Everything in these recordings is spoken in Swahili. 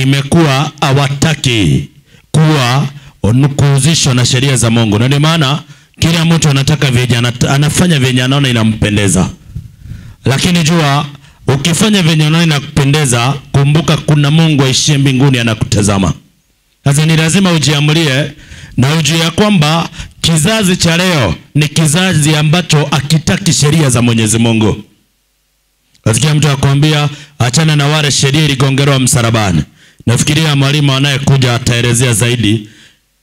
imekuwa hawataki kuwa kuhusishwa na sheria za Mungu. Na ndio maana kila mtu anataka vyenye anafanya vyenye anaona inampendeza. Lakini jua, ukifanya vyenye anaona inakupendeza, kumbuka kuna Mungu aishiye mbinguni anakutazama. Sasa ni lazima ujiamulie na ujue ya kwamba kizazi cha leo ni kizazi ambacho hakitaki sheria za Mwenyezi Mungu. Kasikia mtu akwambia achana na wale sheria iligongerwa msalabani. Nafikiria mwalimu anayekuja ataelezea zaidi.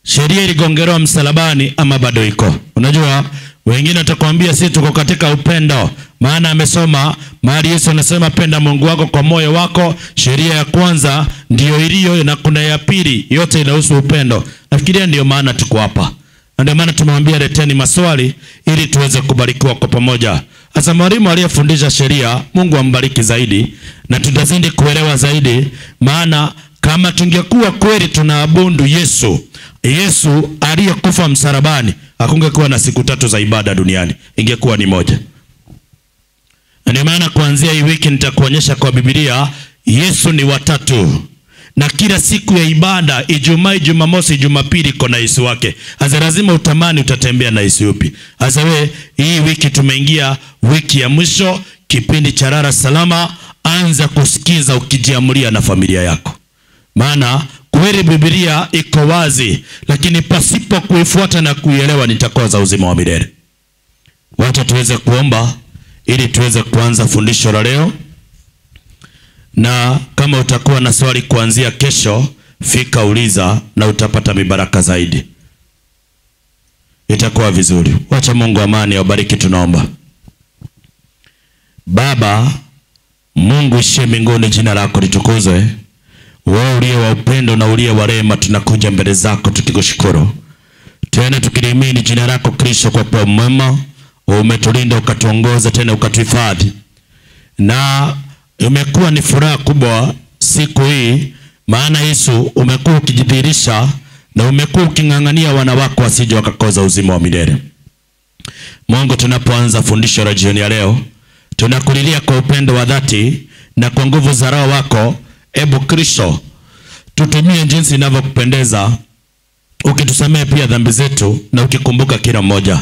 Sheria iligongerwa msalabani ama bado iko? Unajua wengine watakwambia sisi tuko katika upendo. Maana amesoma mahali Yesu anasema penda Mungu wako kwa moyo wako. Sheria ya kwanza ndio iliyo na kuna ya pili, yote inahusu upendo. Nafikiria ndio maana tuko hapa. Ndio maana tumemwambia leteni maswali ili tuweze kubarikiwa kwa pamoja. Sasa mwalimu aliyefundisha sheria, Mungu ambariki zaidi na tutazidi kuelewa zaidi. Maana kama tungekuwa kweli tunaabudu Yesu aliyekufa msalabani, hakungekuwa na siku 3 za ibada duniani, ingekuwa ni moja. Ndio maana kuanzia hii wiki nitakuonyesha kwa Biblia Yesu ni watatu. Na kila siku ya ibada, Ijumaa, Jumamosi, Jumapili iko na Yesu wake. Sasa lazima utamani utatembea na Yesu yupi. Sasa hii wiki tumeingia wiki ya mwisho, kipindi cha lala salama. Anza kusikiza ukijiamulia na familia yako. Maana kweli Biblia iko wazi, lakini pasipo kuifuata na kuielewa nitakosa uzima wa milele. Wacha tuweze kuomba ili tuweze kuanza fundisho la leo. Na kama utakuwa na swali kuanzia kesho, fika uliza na utapata mibaraka zaidi. Itakuwa vizuri. Wacha Mungu amani awabariki, tunaomba. Baba Mungu ishiye mbinguni, jina lako litukuzwe. Wewe uliye wa upendo na uliye wa rehema, tunakuja mbele zako tukikushukuru. Tena tukilimini jina lako Kristo kwa kuwa mwema. Umetulinda, ukatuongoza, tena ukatuhifadhi. Na imekuwa ni furaha kubwa siku hii, maana Yesu umekuwa ukijidhihirisha na umekuwa ukingangania wana wako wasije wakakosa uzima wa milele. Mungu, tunapoanza fundisho la jioni ya leo, tunakulilia kwa upendo wa dhati na kwa nguvu za Roho wako. Ebu Kristo, tutumie jinsi inavyokupendeza, ukitusamehe pia dhambi zetu na ukikumbuka kila mmoja.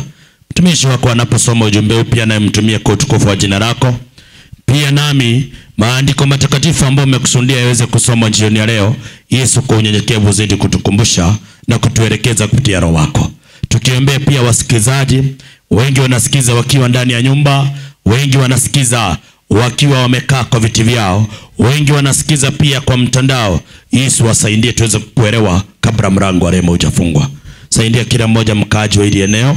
Mtumishi wako anaposoma ujumbe huu pia naye mtumie kwa utukufu wa jina lako. Pia nami maandiko matakatifu ambayo umekusudia yaweze kusoma jioni ya leo. Yesu, kwa unyenyekevu zidi kutukumbusha na kutuelekeza kupitia Roho wako. Tukiombea pia wasikizaji, wengi wanasikiza wakiwa ndani ya nyumba, wengi wanasikiza wakiwa wamekaa kwa viti vyao, wengi wanasikiza pia kwa mtandao. Yesu, wasaidie tuweze kuelewa kabla mlango wa rehema hujafungwa. Saidia kila mmoja mkaaji wa hili eneo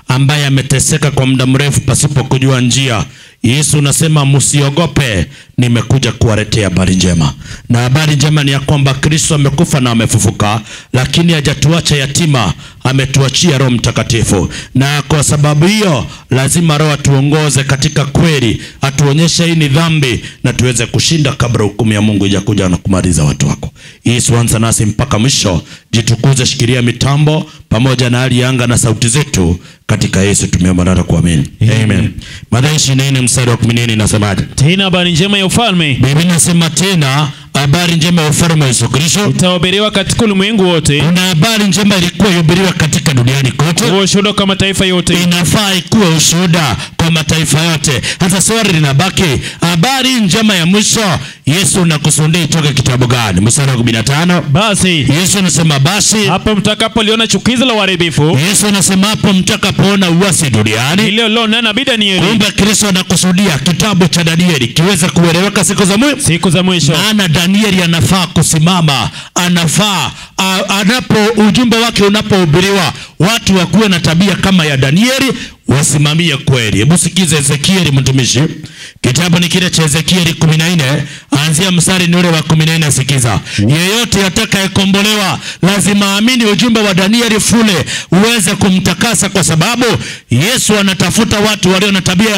ambaye ameteseka kwa muda mrefu pasipo kujua njia. Yesu, unasema msiogope, nimekuja kuwaletea habari njema. Na habari njema ni ya kwamba Kristo amekufa na amefufuka, lakini hajatuacha yatima, ametuachia Roho Mtakatifu. Na kwa sababu hiyo lazima Roho atuongoze katika kweli, atuonyeshe hii ni dhambi na tuweze kushinda kabla hukumu ya Mungu ijakuja na kumaliza watu wako. Yesu, anza nasi mpaka mwisho. Jitukuze, shikilia mitambo pamoja na hali ya anga na sauti zetu, katika Yesu tumeomba na kuamini. Amen. Mathayo 24 mstari wa 14 inasemaje? Tena habari njema ya ufalme. Biblia inasema tena habari njema ya ufalme wa Yesu Kristo itahubiriwa katika ulimwengu wote. Kuna habari njema ilikuwa ihubiriwa katika duniani kote. Ushuhuda kwa mataifa yote. Inafaa ikuwe ushuhuda kwa mataifa yote. Hata swali linabaki, habari njema ya mwisho Yesu nakusudia itoke kitabu gani? Mstari wa 15. Basi Yesu anasema basi hapo mtakapoliona chukizo la uharibifu. Yesu anasema hapo mtakapoona uasi duniani, ile lona nabii Danieli. Kumbe Kristo anakusudia kitabu cha Danieli kiweze kueleweka siku za mwisho. Maana Danieli anafaa kusimama, anafaa ujumbe wake unapohubiriwa watu wakuwe na tabia kama ya Danieli, wasimamie kweli. Hebu sikiza Ezekieli mtumishi. Kitabu ni kile cha Ezekieli 14, anzia mstari ni ule wa 14. Sikiza. Yeyote atakayekombolewa lazima aamini ujumbe wa Danieli fule uweze kumtakasa, kwa sababu Yesu anatafuta watu walio na tabia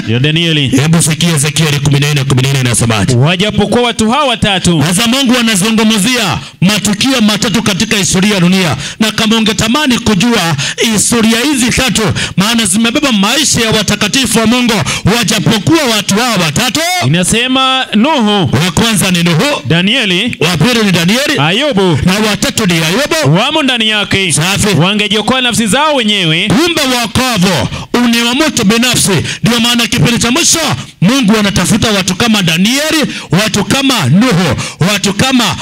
ya Danieli. Hebu sikia Ezekieli 14:14 inasemaje? Wajapokuwa watu hawa watatu. Sasa Mungu anazungumzia matukio matatu katika historia ya dunia, na kama ungetamani kujua historia hizi tatu, maana zimebeba maisha ya watakatifu wa Mungu, wajapokuwa watu watu hao watatu. Inasema Nuhu, Wa kwanza ni Nuhu, Danieli, wa pili ni Danieli, Ayubu na watatu ni Ayubu. wamo ndani yake. Safi. Wangejiokoa nafsi zao wenyewe. Kumbe wokovu ni wa mtu binafsi. Ndio maana kipindi cha mwisho Mungu anatafuta watu kama Danieli, watu kama Nuhu, watu kama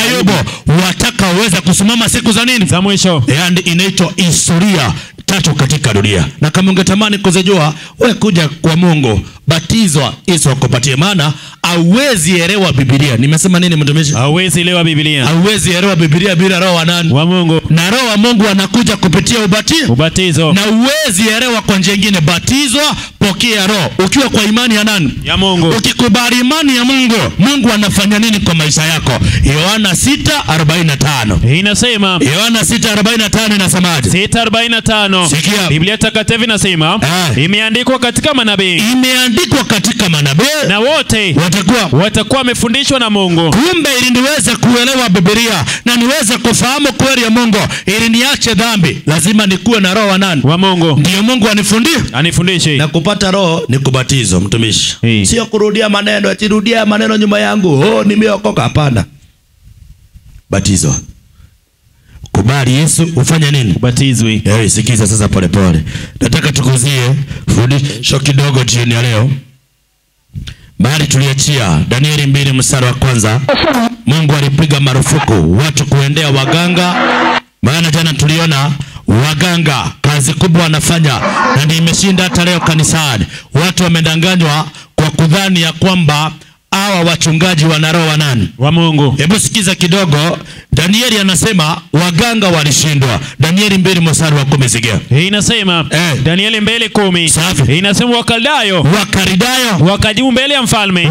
Ayubu, watakaoweza kusimama siku za nini? Za mwisho. Yaani inaitwa historia tatu katika dunia. Na kama ungetamani kuzijua, wewe kuja kwa Mungu, batizwa Yesu akupatie, maana hauwezi elewa Biblia. Nimesema nini mtumishi? Hauwezi elewa Biblia. Hauwezi elewa Biblia bila roho wa nani? Wa Mungu. Na roho wa Mungu anakuja kupitia ubatizo. Na uwezi elewa kwa njia nyingine. Batizwa, pokea roho ukiwa kwa imani ya nani? Ya Mungu. Ukikubali imani ya Mungu, Mungu anafanya nini kwa maisha yako? Yohana 6:45. Inasema Yohana 6:45 inasemaje? 6:45. Sikia. Biblia takatifu inasema imeandikwa katika manabii. Imeandikwa katika manabii. Na wote watakuwa wamefundishwa na Mungu. Kumbe ili niweze kuelewa Biblia na niweze kufahamu kweli ya Mungu, ili niache dhambi, lazima nikuwe na roho wa nani? Wa Mungu. Ndio Mungu anifundishe. Na kupata roho ni kubatizwa mtumishi. Sio kurudia maneno, atirudia maneno nyuma yangu. Nimeokoka, hapana. Batizwa. Kubali Yesu, ufanye nini? Batizwe. Sikiza sasa pole pole. Nataka tukuzie fundisho kidogo jioni ya leo. Bali tuliachia Danieli 2:1. Mungu alipiga marufuku watu kuendea waganga. Maana jana tuliona waganga kazi kubwa wanafanya, na nimeshinda hata leo kanisani. Watu wamedanganywa kwa kudhani ya kwamba hawa wachungaji wana roho wa nani? Wa Mungu. Hebu sikiza kidogo. Danieli anasema waganga walishindwa. Danieli 2:10 sikia. Inasema Danieli 2:10. Safi. Inasema Wakaridayo wakajibu mbele ya mfalme.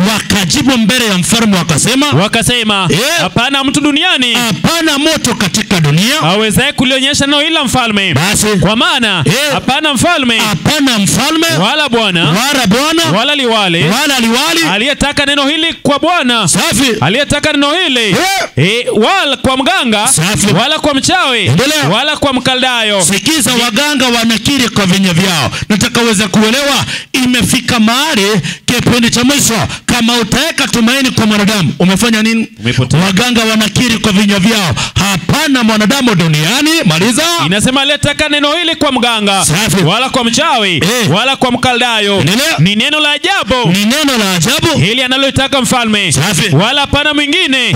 Wakasema hapana mtu duniani, hapana moto katika dunia awezaye kulionyesha neno ila mfalme. Basi. Kwa maana hapana mfalme wala bwana wala liwali aliyetaka neno hili kwa Bwana. Safi. Aliyetaka neno hili wala kwa mganga. Safi. Wala kwa mchawi. Endelea. Wala kwa Mkaldayo. Sikiza, waganga wanakiri kwa vinywa vyao. Nataka uweze kuelewa, imefika mahali kipindi cha mwisho, kama utaweka tumaini kwa mwanadamu, umefanya nini? Umepotea. Waganga wanakiri kwa vinywa vyao, hapana mwanadamu duniani. Maliza. Inasema aliyetaka neno hili kwa mganga. Safi. Wala kwa mchawi. Wala kwa Mkaldayo. Endelea. Ni neno la ajabu. Hili analotaka mfalme. Safi. Wala hapana mwingine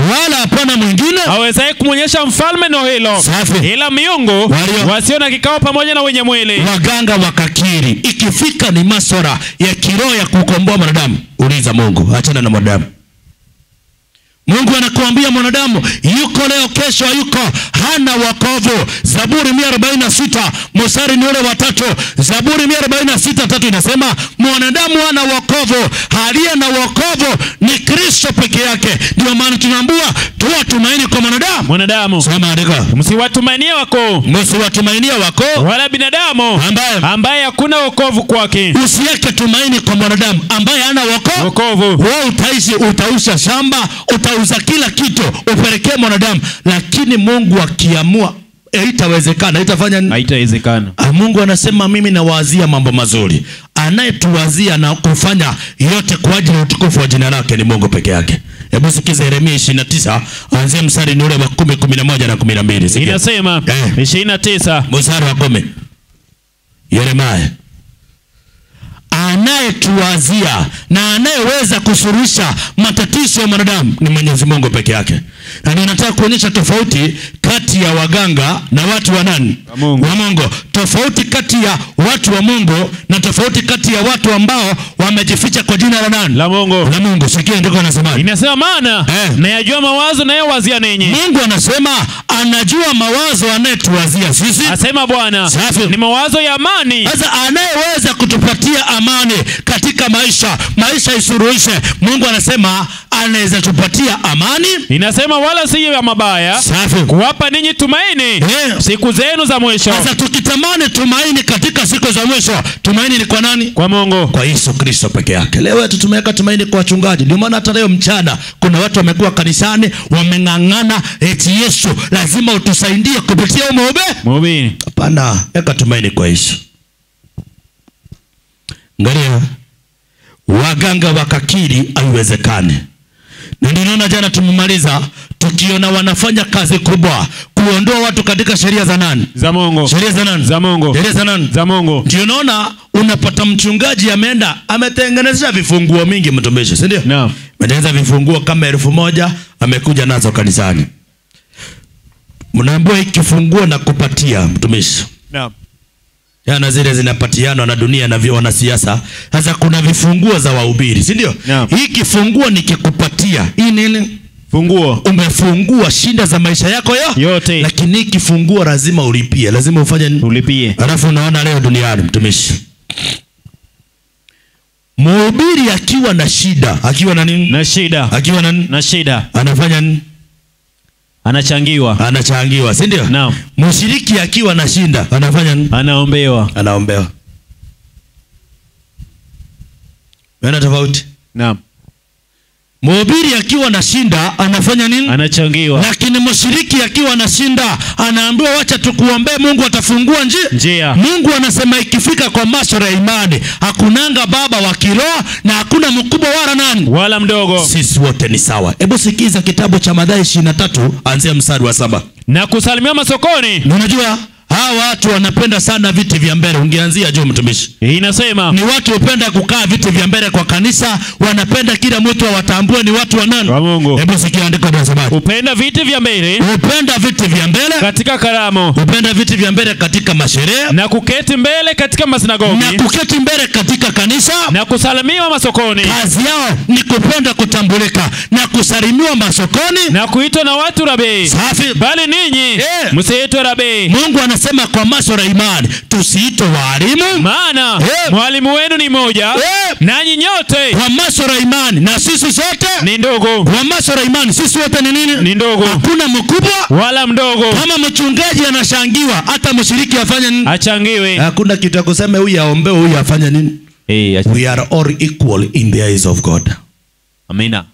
awezaye kumwonyesha mfalme neno hilo. Safi. Ila miungu wasio na kikao pamoja na wenye mwili. Waganga wakakiri. Ikifika ni masuala ya kiroho ya kukomboa mwanadamu, uliza Mungu, achana na mwanadamu. Mungu anakuambia mwanadamu yuko leo, kesho hayuko, hana wokovu. Zaburi 146 mstari ni ule wa 3. Zaburi 146:3 inasema mwanadamu hana wokovu, aliye na wokovu ni Kristo peke yake. Ndio maana tunaambiwa toa tumaini kwa mwanadamu. Soma andika. Msiwatumainie wako wala binadamu ambaye hakuna wokovu kwake. Usiweke tumaini kwa mwanadamu ambaye hana wokovu. Wewe utaishi, utausha shamba, utauza kila kitu upelekee mwanadamu, lakini Mungu akiamua haitawezekana. Haitawezekana. Mungu anasema mimi nawazia mambo mazuri. Anayetuwazia na kufanya yote kwa ajili ya utukufu wa jina lake ni Mungu peke yake. Hebu sikiza Yeremia 29 anzia mstari ni ule wa 10, 11 na 12. Sikia. Inasema 29 mstari wa 10. Yeremia, anayetuwazia na anayeweza kusuluhisha matatizo ya mwanadamu ni Mwenyezi Mungu peke yake. Na ninataka kuonyesha tofauti kati ya waganga na watu wa nani? Wa Mungu. Tofauti kati ya watu wa Mungu na tofauti kati ya watu ambao wamejificha kwa jina la nani? La Mungu. Sikia ndiko anasema. Inasema maana nayajua mawazo nayowazia ninyi. Mungu anasema anajua mawazo anayetuwazia sisi. Asema Bwana, ni mawazo ya amani. Sasa anayeweza kutupatia amani katika maisha isuruhishe. Mungu anasema anaweza tupatia amani. Inasema wala si ya mabaya. Safi. Kuwapa ninyi tumaini siku zenu za mwisho. Sasa tukitamani tumaini katika siku za mwisho, tumaini ni kwa nani? Kwa Mungu. Kwa Yesu Kristo peke yake. Leo tumeweka tumaini kwa wachungaji. Ndio maana hata leo mchana kuna watu wamekuwa kanisani wameng'ang'ana eti Yesu lazima utusaidie kupitia mhubiri. Hapana, weka tumaini kwa Yesu. Angalia, waganga wakakiri haiwezekani. Na ninaona jana tumemaliza tukiona wanafanya kazi kubwa kuondoa watu katika sheria za nani? Za Mungu. Sheria za nani? Za Mungu. Sheria za nani? Za Mungu. Ndio naona unapata mchungaji ameenda ametengeneza vifunguo mingi mtumishi, si ndio? Naam. Ametengeneza vifunguo kama 1000 amekuja nazo kanisani. Mnaambiwa kifunguo na kupatia mtumishi. Naam. Yana zile zinapatiana na dunia na wanasiasa. Sasa kuna vifunguo za wahubiri, si ndio? Hii kifunguo nikikupatia. Hii nini? Funguo. Umefungua shida za maisha yako yote. Lakini kifunguo lazima ulipie. Lazima ufanye ulipie. Alafu unaona leo duniani mtumishi, mhubiri akiwa na shida, akiwa na nini? Na shida. Akiwa na shida. Anafanya nini? Anachangiwa, si ndio? Naam. Mshiriki akiwa na shida, anafanya nini? Anaombewa. Yana tofauti? Naam. Mhubiri akiwa na shida anafanya nini? Anachangiwa. Lakini mshiriki akiwa na shida anaambiwa wacha tukuombee, Mungu atafungua njia. Mungu anasema ikifika kwa masuala ya imani, hakunanga baba wa kiroho na hakuna mkubwa wala nani wala mdogo. Sisi wote ni sawa. Hebu sikiza kitabu cha Mathayo 23 anzia mstari wa 7. Na kusalimia masokoni. Unajua hawa watu wanapenda sana viti vya mbele. Ungeanzia juu mtumishi. Inasema ni watu hupenda kukaa viti vya mbele kwa kanisa, wanapenda kila mtu awatambue ni watu wa nani? Wa Mungu. Hebu sikia andiko la sababu. Upenda viti vya mbele. Upenda viti vya mbele katika karamu. Upenda viti vya mbele katika masherehe. Na kuketi mbele katika masinagogi. Na kuketi mbele katika kanisa. Na kusalimiwa masokoni. Kazi yao ni kupenda kutambulika na kusalimiwa masokoni. Na kuitwa na watu rabi. Safi. Bali ninyi msiitwe rabi. Mungu anasema kwa masuala ya imani tusiitwe walimu, maana mwalimu wenu ni mmoja, nanyi nyote kwa masuala ya imani na sisi sote ni ndogo. Kwa masuala ya imani sisi wote ni nini? Ni ndogo. Hakuna mkubwa wala mdogo. Kama mchungaji anashangiwa, hata mshiriki afanye nini? Achangiwe. Hakuna kitu kusema huyu aombe huyu afanye nini? We are all equal in the eyes of God. Amina.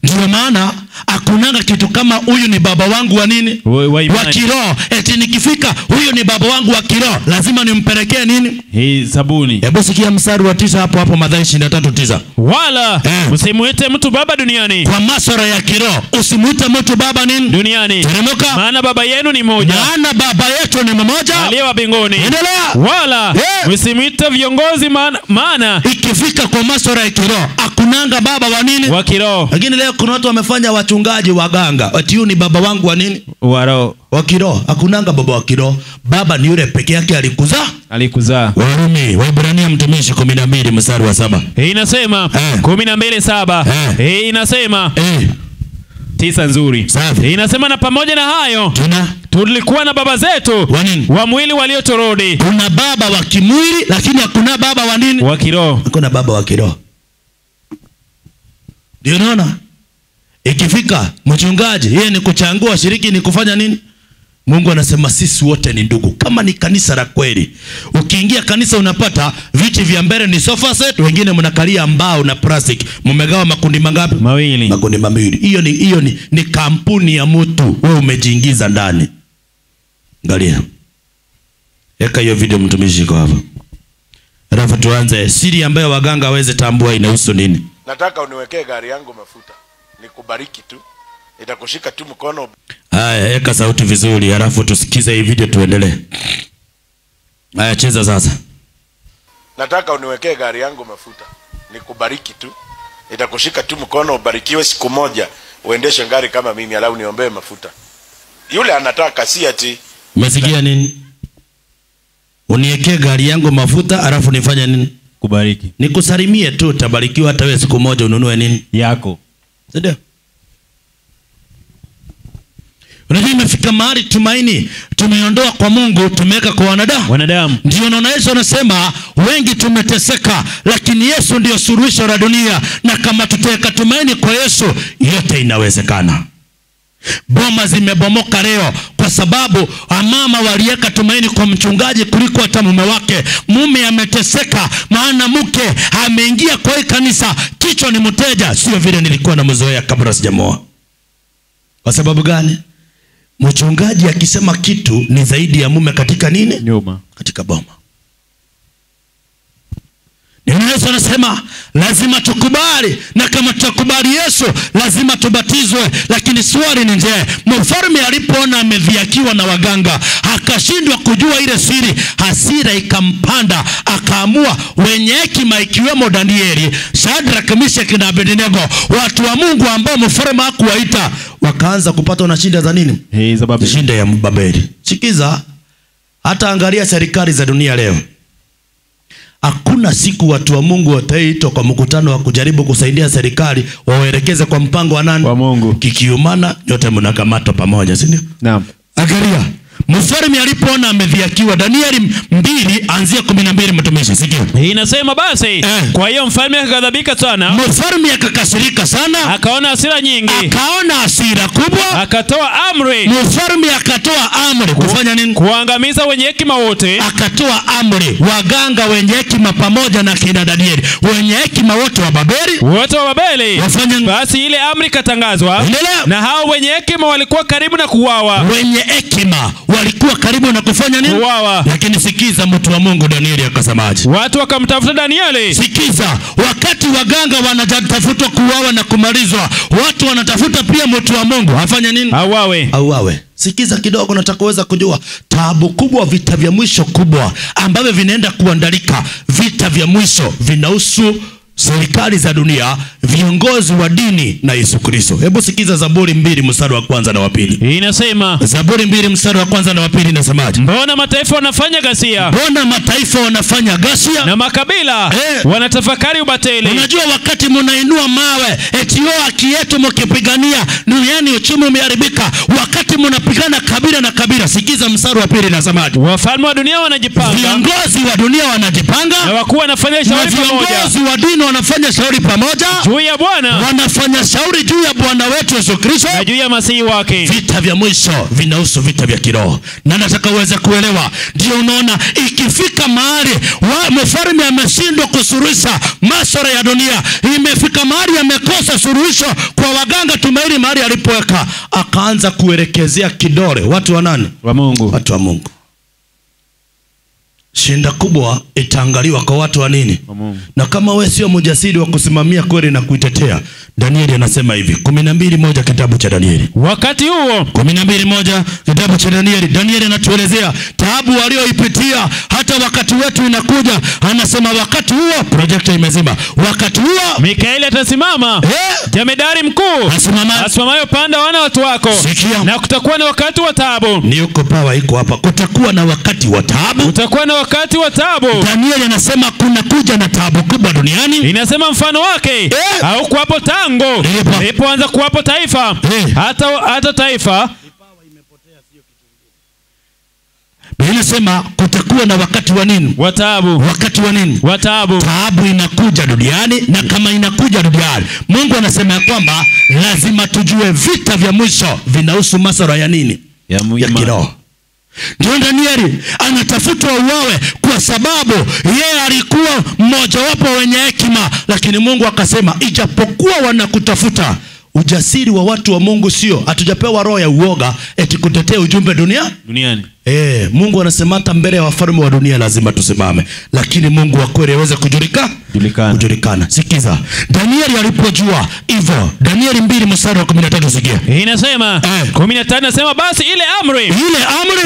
Ndio maana hakunanga kitu kama huyu ni baba wangu wa nini? Wa kiroho. Eti nikifika huyu ni baba wangu wa kiroho, lazima nimpelekee nini? Sabuni. Hebu sikia mstari wa 9 hapo Mathayo 23:9. Wala usimuite mtu baba duniani. Kwa masuala ya kiroho usimuite mtu baba nini? Duniani. Teremka. Maana baba yenu ni mmoja. Maana baba yetu ni mmoja aliye wa mbinguni. Endelea. Wala usimuite viongozi maana ikifika kwa masuala ya kiroho hakunanga baba wa nini? Wa kiroho. Lakini leo kuna watu wamefanya wachungaji waganga. Ati huyu ni baba wangu wa nini? Wa roho. Wa kiroho. Hakunanga baba wa kiroho. Baba ni yule peke yake alikuzaa. Warumi, Waebrania mtumishi 12 mstari wa 7. Inasema 12:7. Inasema 9 nzuri. Safi. Inasema na pamoja na hayo tulikuwa na baba zetu wa mwili waliotorodi. Kuna baba wa kimwili lakini hakuna baba wa nini? Wa kiroho. Hakuna baba wa kiroho. Ndio unaona? Ikifika mchungaji yeye ni kuchangua, shiriki ni kufanya nini? Mungu anasema sisi wote ni ndugu. Kama ni kanisa la kweli, ukiingia kanisa unapata viti vya mbele ni sofa set, wengine mnakalia mbao na plastic. Mmegawa makundi mangapi? Mawili. Makundi mawili. Hiyo ni kampuni ya mtu wewe umejiingiza ndani. Angalia. Eka hiyo video mtumishi kwa hapa. Alafu tuanze siri ambayo waganga hawezi tambua inahusu nini? Nataka uniwekee gari yangu mafuta. Nikubariki tu. Itakushika tu mkono. Haya, eka sauti vizuri, alafu tusikize hii video tuendelee. Haya, cheza sasa. Nataka uniwekee gari yangu mafuta. Nikubariki tu. Itakushika tu mkono, ubarikiwe siku moja. Uendeshe gari kama mimi, alafu niombee mafuta. Yule anataka si ati. Umesikia nini? Uniwekee gari yangu mafuta, alafu nifanye nini? Kubariki. Nikusalimie tu, utabarikiwa hata wewe siku moja ununue nini? Yako. Ndio. Unajua imefika mahali tumaini tumeondoa kwa Mungu tumeweka kwa wanadamu. Ndio unaona Yesu anasema wengi tumeteseka, lakini Yesu ndio suluhisho la dunia, na kama tutaweka tumaini kwa Yesu yote inawezekana. Boma zimebomoka leo kwa sababu mama waliweka tumaini kwa mchungaji kuliko hata mume wake. Mume ameteseka maana mke ameingia kwa hii kanisa, kichwa ni mteja, sio vile nilikuwa na mzoea kabla sijamoa. Kwa sababu gani? Mchungaji akisema kitu ni zaidi ya mume katika nini? Nyuma. Katika boma. Yesu anasema lazima tukubali, na kama tutakubali Yesu lazima tubatizwe. Lakini swali ni je, mfalme alipoona amedhiakiwa na waganga, akashindwa kujua ile siri, hasira ikampanda, akaamua wenye hekima ikiwemo Danieli, Shadraka, Meshaki na Abednego, watu wa Mungu ambao mfalme hakuwaita, wakaanza kupatwa na shida za nini? Za Babeli. Shida ya Babeli. Sikiza, hata angalia serikali za dunia leo. Hakuna siku watu wa Mungu wataitwa kwa mkutano wa kujaribu kusaidia serikali waelekeze kwa mpango wa nani? Wa Mungu. Kikiumana nyote mnakamatwa pamoja, si ndio? Naam. Angalia, mfalme alipoona amedhiakiwa, Danieli 2:12 mtumishi, sikia. Inasema basi, kwa hiyo mfalme akaghadhabika sana. Mfalme akakasirika sana, akaona hasira nyingi, akaona hasira kubwa, akatoa amri. Mfalme akatoa amri kufanya nini? Kuangamiza wenye hekima wote. Akatoa amri waganga wenye hekima pamoja na kina Danieli, wenye hekima wote wa Babeli, wote wa Babeli wafanya. Basi ile amri katangazwa, na hao wenye hekima walikuwa karibu na kuuawa. Wenye hekima walikuwa karibu na kufanya nini? Kuuawa. Lakini sikiza, mtu wa Mungu Danieli akasemaje? Watu wakamtafuta Danieli. Sikiza, wakati waganga wanatafuta kuuawa na kumalizwa, watu wanatafuta pia mtu wa Mungu afanye nini? Auawe. Sikiza kidogo, nataka uweza kujua taabu kubwa, vita vya mwisho kubwa ambavyo vinaenda kuandalika. Vita vya mwisho vinahusu serikali za dunia, viongozi wa dini na Yesu Kristo. Hebu sikiza Zaburi 2 mstari wa kwanza na wa pili. Inasema, Zaburi 2 mstari wa kwanza na wa pili inasemaje? Mbona mataifa wanafanya ghasia? Mbona mataifa wanafanya ghasia? Na makabila wanatafakari ubatili. Unajua wakati mnainua mawe eti haki yetu mkipigania duniani uchumi umeharibika, wakati mnapigana kabila na kabila, sikiza mstari wa pili inasemaje? Wafalme wa dunia wanajipanga, viongozi wa dunia wanajipanga, na wakuu wanafanya shauri pamoja, viongozi wa dini wanafanya shauri pamoja juu ya Bwana, wanafanya shauri juu ya Bwana wetu Yesu Kristo na juu ya Masihi wake. Vita vya mwisho vinahusu vita vya kiroho, na nataka uweze kuelewa. Ndio unaona ikifika mahali mfalme ameshindwa kusuruhisha masuala ya dunia, imefika mahali amekosa suluhisho kwa waganga, tumaini mahali alipoweka, akaanza kuelekezea kidole watu wa nani? Wa Mungu. Watu wa Mungu. Shinda kubwa itaangaliwa kwa watu wa nini? Wa Mungu. Na kama wewe sio mjasiri wa kusimamia kweli na kuitetea, Danieli anasema hivi, 12:1 kitabu cha Danieli. Wakati huo 12:1 kitabu cha Danieli, Danieli anatuelezea taabu walioipitia, hata wakati wetu inakuja. Anasema wakati huo projector imezima. Wakati huo Mikaeli atasimama, jemedari mkuu asimamayo panda wana watu wako. Sikia. Na kutakuwa na wakati wa taabu. Ni uko pawa iko hapa. Kutakuwa na wakati wa taabu. Kutakuwa na wakati wa taabu. Danieli anasema kuna kuja na taabu kubwa duniani. Inasema mfano wake au kuwapo tango ilipoanza kuwapo taifa, hata taifa inasema kutakuwa na wakati wa nini? Wa taabu. Wakati wa nini? Wa taabu. Taabu inakuja duniani, na kama inakuja duniani, Mungu anasema ya kwamba lazima tujue vita vya mwisho vinahusu masuala ya nini? Ya kiroho. Ndio Danieli anatafutwa uawe kwa sababu yeye alikuwa mmoja wapo wenye hekima, lakini Mungu akasema ijapokuwa wanakutafuta, ujasiri wa watu wa Mungu sio, hatujapewa roho ya uoga eti kutetea ujumbe duniani. Mungu anasema hata mbele ya wafalme wa dunia lazima tusimame, lakini Mungu wa kweli aweze kujulikana. Sikiza, Danieli alipojua hivyo, Danieli 2:13 sikia. Inasema 15 nasema basi ile amri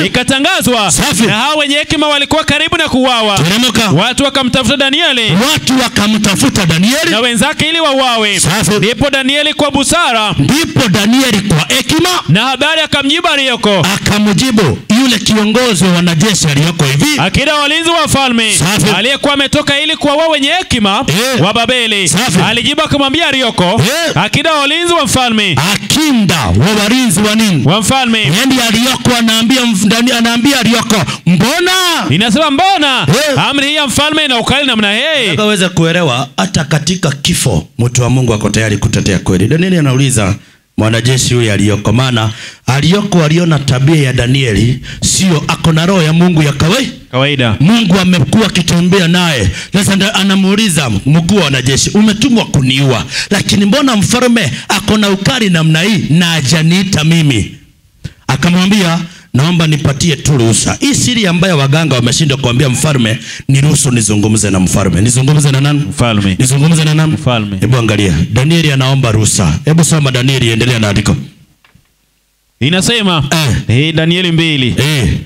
ikatangazwa, na hao wenye hekima walikuwa karibu na kuuawa. Watu wakamtafuta Danieli, na wenzake ili wauawe. Ndipo Danieli kwa busara, kwa hekima na habari akamjibu Arioko, akamjibu yule kiongozi wa wanajeshi aliyoko hivi, akida walinzi wa falme aliyekuwa ametoka ili kuwaua wenye hekima wa Babeli. Alijibu akamwambia Arioko, akida walinzi wa mfalme, akinda wa walinzi wa nini? Wa mfalme. Yaani Arioko anaambia Arioko, mbona? Inasema mbona amri hii ya mfalme ina ukali namna hii? Akaweza kuelewa hata katika kifo mtu wa Mungu ako tayari kutetea kweli. Danieli anauliza mwanajeshi huyu Arioko, maana Arioko aliona tabia ya Danieli sio ako na roho ya Mungu ya kawaida. Mungu amekuwa akitembea naye. Sasa anamuuliza mkuu wa wanajeshi, umetumwa kuniua, lakini mbona mfalme ako na ukali namna hii na hajaniita mimi? Akamwambia naomba nipatie tu ruhusa. Hii siri ambayo waganga wameshindwa kuambia mfalme, ni ruhusu nizungumze na mfalme. Nizungumze na nani? Mfalme. Nizungumze na nani? Mfalme. Hebu angalia, Danieli anaomba ruhusa. Hebu soma Danieli, endelea na andiko. Inasema Danieli 2.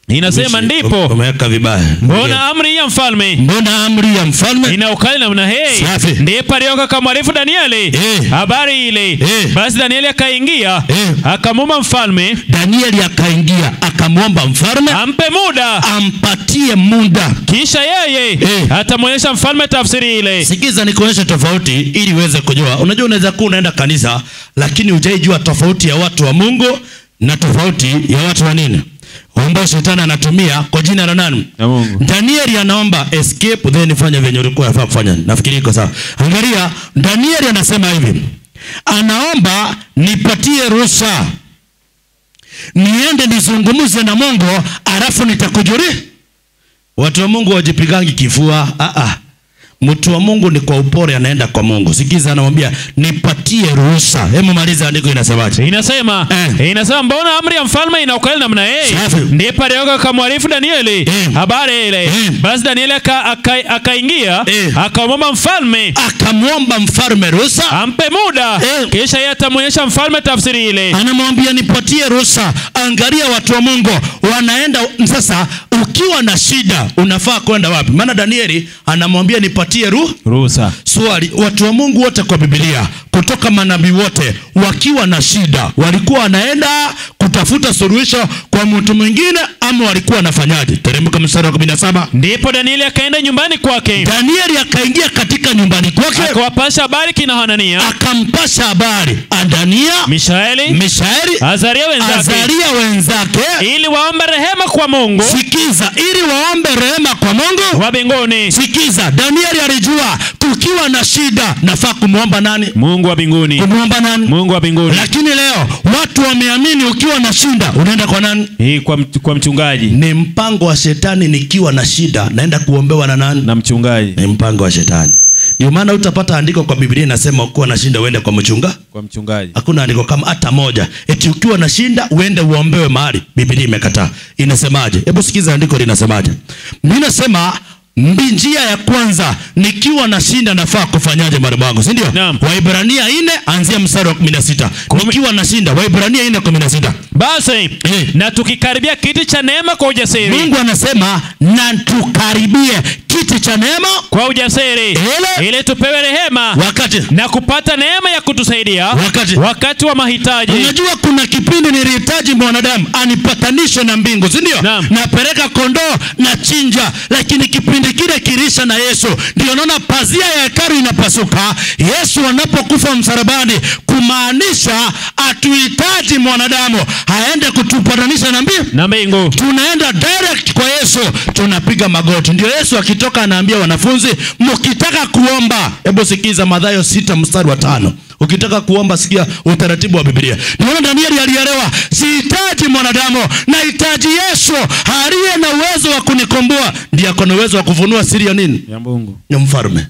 Inasema ndipo umeweka vibaya. Mbona amri ya mfalme? Mbona amri ya mfalme ina ukali namna hii? Ndipo alioka kamwarifu Danieli habari ile. Basi Danieli akaingia akamwomba mfalme. Danieli akaingia akamwomba mfalme ampe muda, ampatie muda, kisha yeye atamwonyesha mfalme tafsiri ile. Sikiza nikuonyeshe tofauti ili uweze kujua. Unajua unaweza kuwa unaenda kanisa lakini hujajua tofauti ya watu wa Mungu na tofauti ya watu wa nini ambao shetani anatumia kwa jina la nani? Ya Mungu. Danieli anaomba escape, then fanya venye ulikuwa unafaa kufanya. Nafikiri iko sawa. Angalia, Danieli anasema hivi. Anaomba nipatie ruhusa niende nizungumze na Mungu, alafu nitakujuri. Watu wa Mungu wajipigangi kifua. Mtu wa Mungu ni kwa upole anaenda kwa Mungu. Sikiza, anamwambia nipatie ruhusa. Hebu maliza andiko inasemaje? Inasema mbona amri ya mfalme ina ukali namna hii? Ndipo alioka kamwarifu Danieli habari ile. Basi Danieli akaingia akamwomba mfalme. Akamwomba mfalme ruhusa ampe muda, kisha yeye atamwonyesha mfalme tafsiri ile. Anamwambia nipatie ruhusa. Angalia watu wa Mungu wanaenda sasa. Ukiwa na shida unafaa kwenda wapi? Maana Danieli anamwambia nipatie ruhusa. Swali, watu wa Mungu wote kwa Biblia kutoka manabii wote wakiwa na shida walikuwa wanaenda kutafuta suluhisho kwa mtu mwingine ama walikuwa wanafanyaje? Teremka mstari wa 17. Ndipo Danieli akaenda nyumbani kwake. Danieli akaingia katika nyumbani kwake, akawapasha habari kina Hanania, akampasha habari Adania, Mishaeli, Azaria wenzake ili waombe rehema kwa Mungu. Sikiza, ili waombe rehema kwa Mungu wa mbinguni. Sikiza, Danieli alijua kukiwa na shida nafaa kumuomba nani? Mungu wa mbinguni. Kumuomba nani? Mungu wa mbinguni. Lakini leo watu wameamini ukiwa na shida unaenda kwa nani? Kwa mchungaji. Ni mpango wa shetani. Nikiwa na shida naenda kuombewa na nani? Na mchungaji. Ni mpango wa shetani. Ndio maana utapata andiko kwa Biblia inasema ukiwa na shida uende kwa mchungaji. Hakuna andiko kama hata moja eti ukiwa na shida uende uombewe mahali. Biblia imekataa. Inasemaje? Hebu sikiza andiko linasemaje. Mimi nasema njia ya kwanza, nikiwa na shida nafaa kufanyaje marafiki wangu, si ndio? Waibrania 4 anzia mstari wa 16. Nikiwa na shida, Waibrania 4:16. Basi na tukikaribia kiti cha neema kwa ujasiri. Mungu anasema na tukaribie kiti cha neema kwa ujasiri ili tupewe rehema na kupata neema ya kutusaidia wakati wa mahitaji. Unajua kuna kipindi nilihitaji mwanadamu anipatanishe na mbingu, si ndio? Napeleka kondoo na chinja, lakini kipindi kile kilisha na Yesu. Ndio naona pazia ya hekalu inapasuka Yesu anapokufa msalabani, kumaanisha atuhitaji mwanadamu aende kutupatanisha na mbingu. Tunaenda direct kwa Yesu, tunapiga magoti. Ndio Yesu akitoka anaambia wanafunzi, mkitaka kuomba, hebu sikiza Mathayo 6:5. Ukitaka kuomba sikia utaratibu wa Biblia. Ndio Danieli alielewa, sihitaji mwanadamu, nahitaji Yesu aliye na uwezo wa kunikomboa. Ndiye akona uwezo wa kufunua siri ya nini? Ya Mungu. Ya mfalme.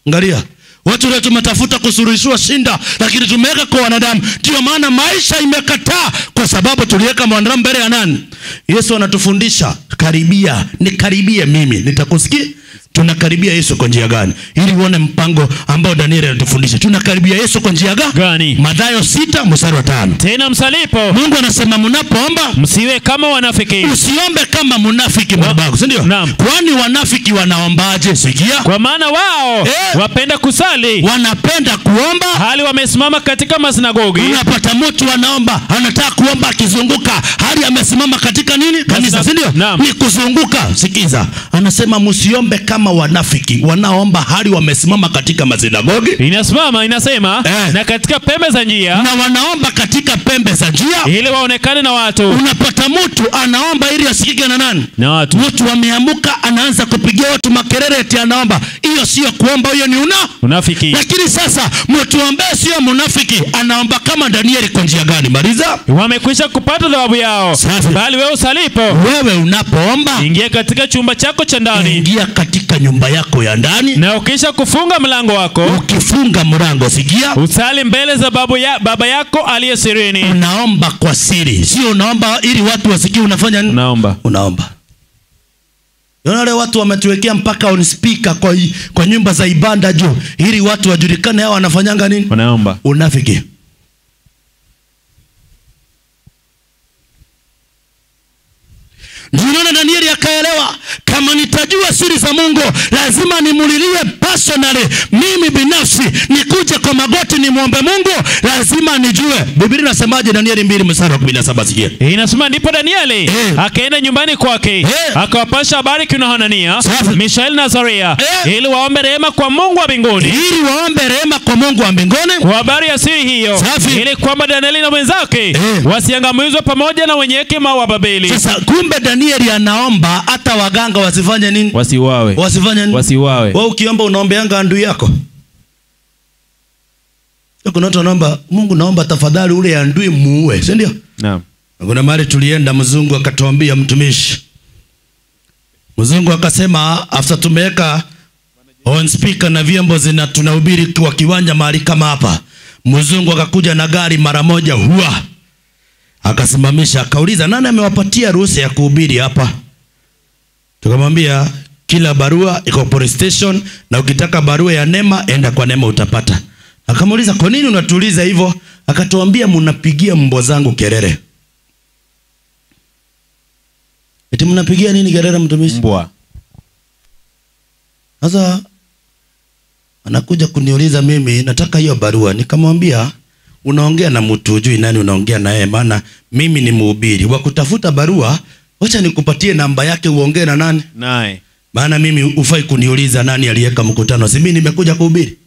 Angalia, watu leo tumetafuta kusuluhishwa shinda, lakini tumeweka kwa wanadamu. Ndio maana maisha imekataa, kwa sababu tuliweka mwanadamu mbele ya nani? Yesu anatufundisha karibia, nikaribie mimi nitakusikia. Tunakaribia Yesu kwa njia gani? Ili uone mpango ambao Danieli anatufundisha. Tunakaribia Yesu kwa njia gani? Mathayo 6:5. Tena msalipo, Mungu anasema mnapoomba msiwe kama wanafiki. Usiombe kama munafiki mwanangu, si ndio? Kwani wanafiki wanaombaje? Sikia. Kwa maana wao wapenda kusali, wanapenda kuomba hali wamesimama katika masinagogi. Unapata mtu anaomba, anataka kuomba akizunguka, hali amesimama katika nini? Kanisa, si ndio? Ni kuzunguka. Sikiza. Anasema msiombe kama wanafiki wanaomba hali wamesimama katika masinagogi. Inasema na katika pembe za njia, na wanaomba katika pembe za njia ili waonekane na watu. Unapata mtu anaomba ili asikike na nani? Na watu. Mtu ameamuka anaanza kupigia watu makelele eti anaomba. Hiyo sio kuomba, hiyo ni unafiki. Lakini sasa mtu ambaye sio munafiki anaomba kama Danieli kwa njia gani? Maliza. Wamekwisha kupata thawabu yao. Bali wewe usalipo, wewe unapo unapoomba, ingia katika chumba chako cha ndani, ingia katika nyumba yako ya ndani, na ukisha kufunga mlango wako, ukifunga mlango, sikia, usali mbele za baba yako aliye sirini. Unaomba kwa siri, sio unaomba ili watu wasikie unafanya nini. Unaomba. Wale watu wametuwekea mpaka on speaker kwa nyumba za ibada juu ili watu wajulikane hao wanafanyanga nini. Unaomba. Unafiki. Ndio Danieli akaelewa, kama nitajua siri za Mungu lazima nimulilie personally, mimi binafsi nikuje kwa magoti nimuombe Mungu, lazima nijue. Biblia inasemaje? Danieli 2:17 sikia. Inasema ndipo Danieli akaenda nyumbani kwake, akawapasha habari kina Hanania, Mishaeli na Azaria, ili waombe rehema kwa Mungu wa mbinguni. Kwa habari ya siri hiyo, ili kwamba Danieli na wenzake wasiangamizwe pamoja na wenye hekima wa Babeli. Sasa kumbe Danieli anaomba hata waganga wasifanye nini? Wasiwawe. Wasifanye nini? Wasiwawe. Wewe ukiomba unaombeanga adui yako. Kuna watu wanaomba, Mungu naomba tafadhali ule adui muue, si ndio? Naam. Kuna mahali tulienda, mzungu akatuambia mtumishi. Mzungu akasema after tumeweka on speaker na vyombo tunahubiri kwa kiwanja mahali kama hapa, mzungu akakuja na gari mara moja huwa akasimamisha, akauliza nani amewapatia ruhusa ya kuhubiri hapa? Tukamwambia kila barua iko police station, na ukitaka barua ya Neema enda kwa Neema utapata. Akamuuliza kwa nini unatuuliza hivyo? Akatuambia mnapigia mbwa zangu kelele. Eti mnapigia nini kelele mtumishi? Mbwa. Sasa anakuja kuniuliza mimi nataka hiyo barua. Nikamwambia unaongea na mtu hujui nani unaongea naye, maana mimi ni mhubiri. Wakutafuta barua, wacha nikupatie namba yake uongee na nani? Naye. Maana mimi ufai kuniuliza nani aliyeka mkutano. Si mimi nimekuja kuhubiri.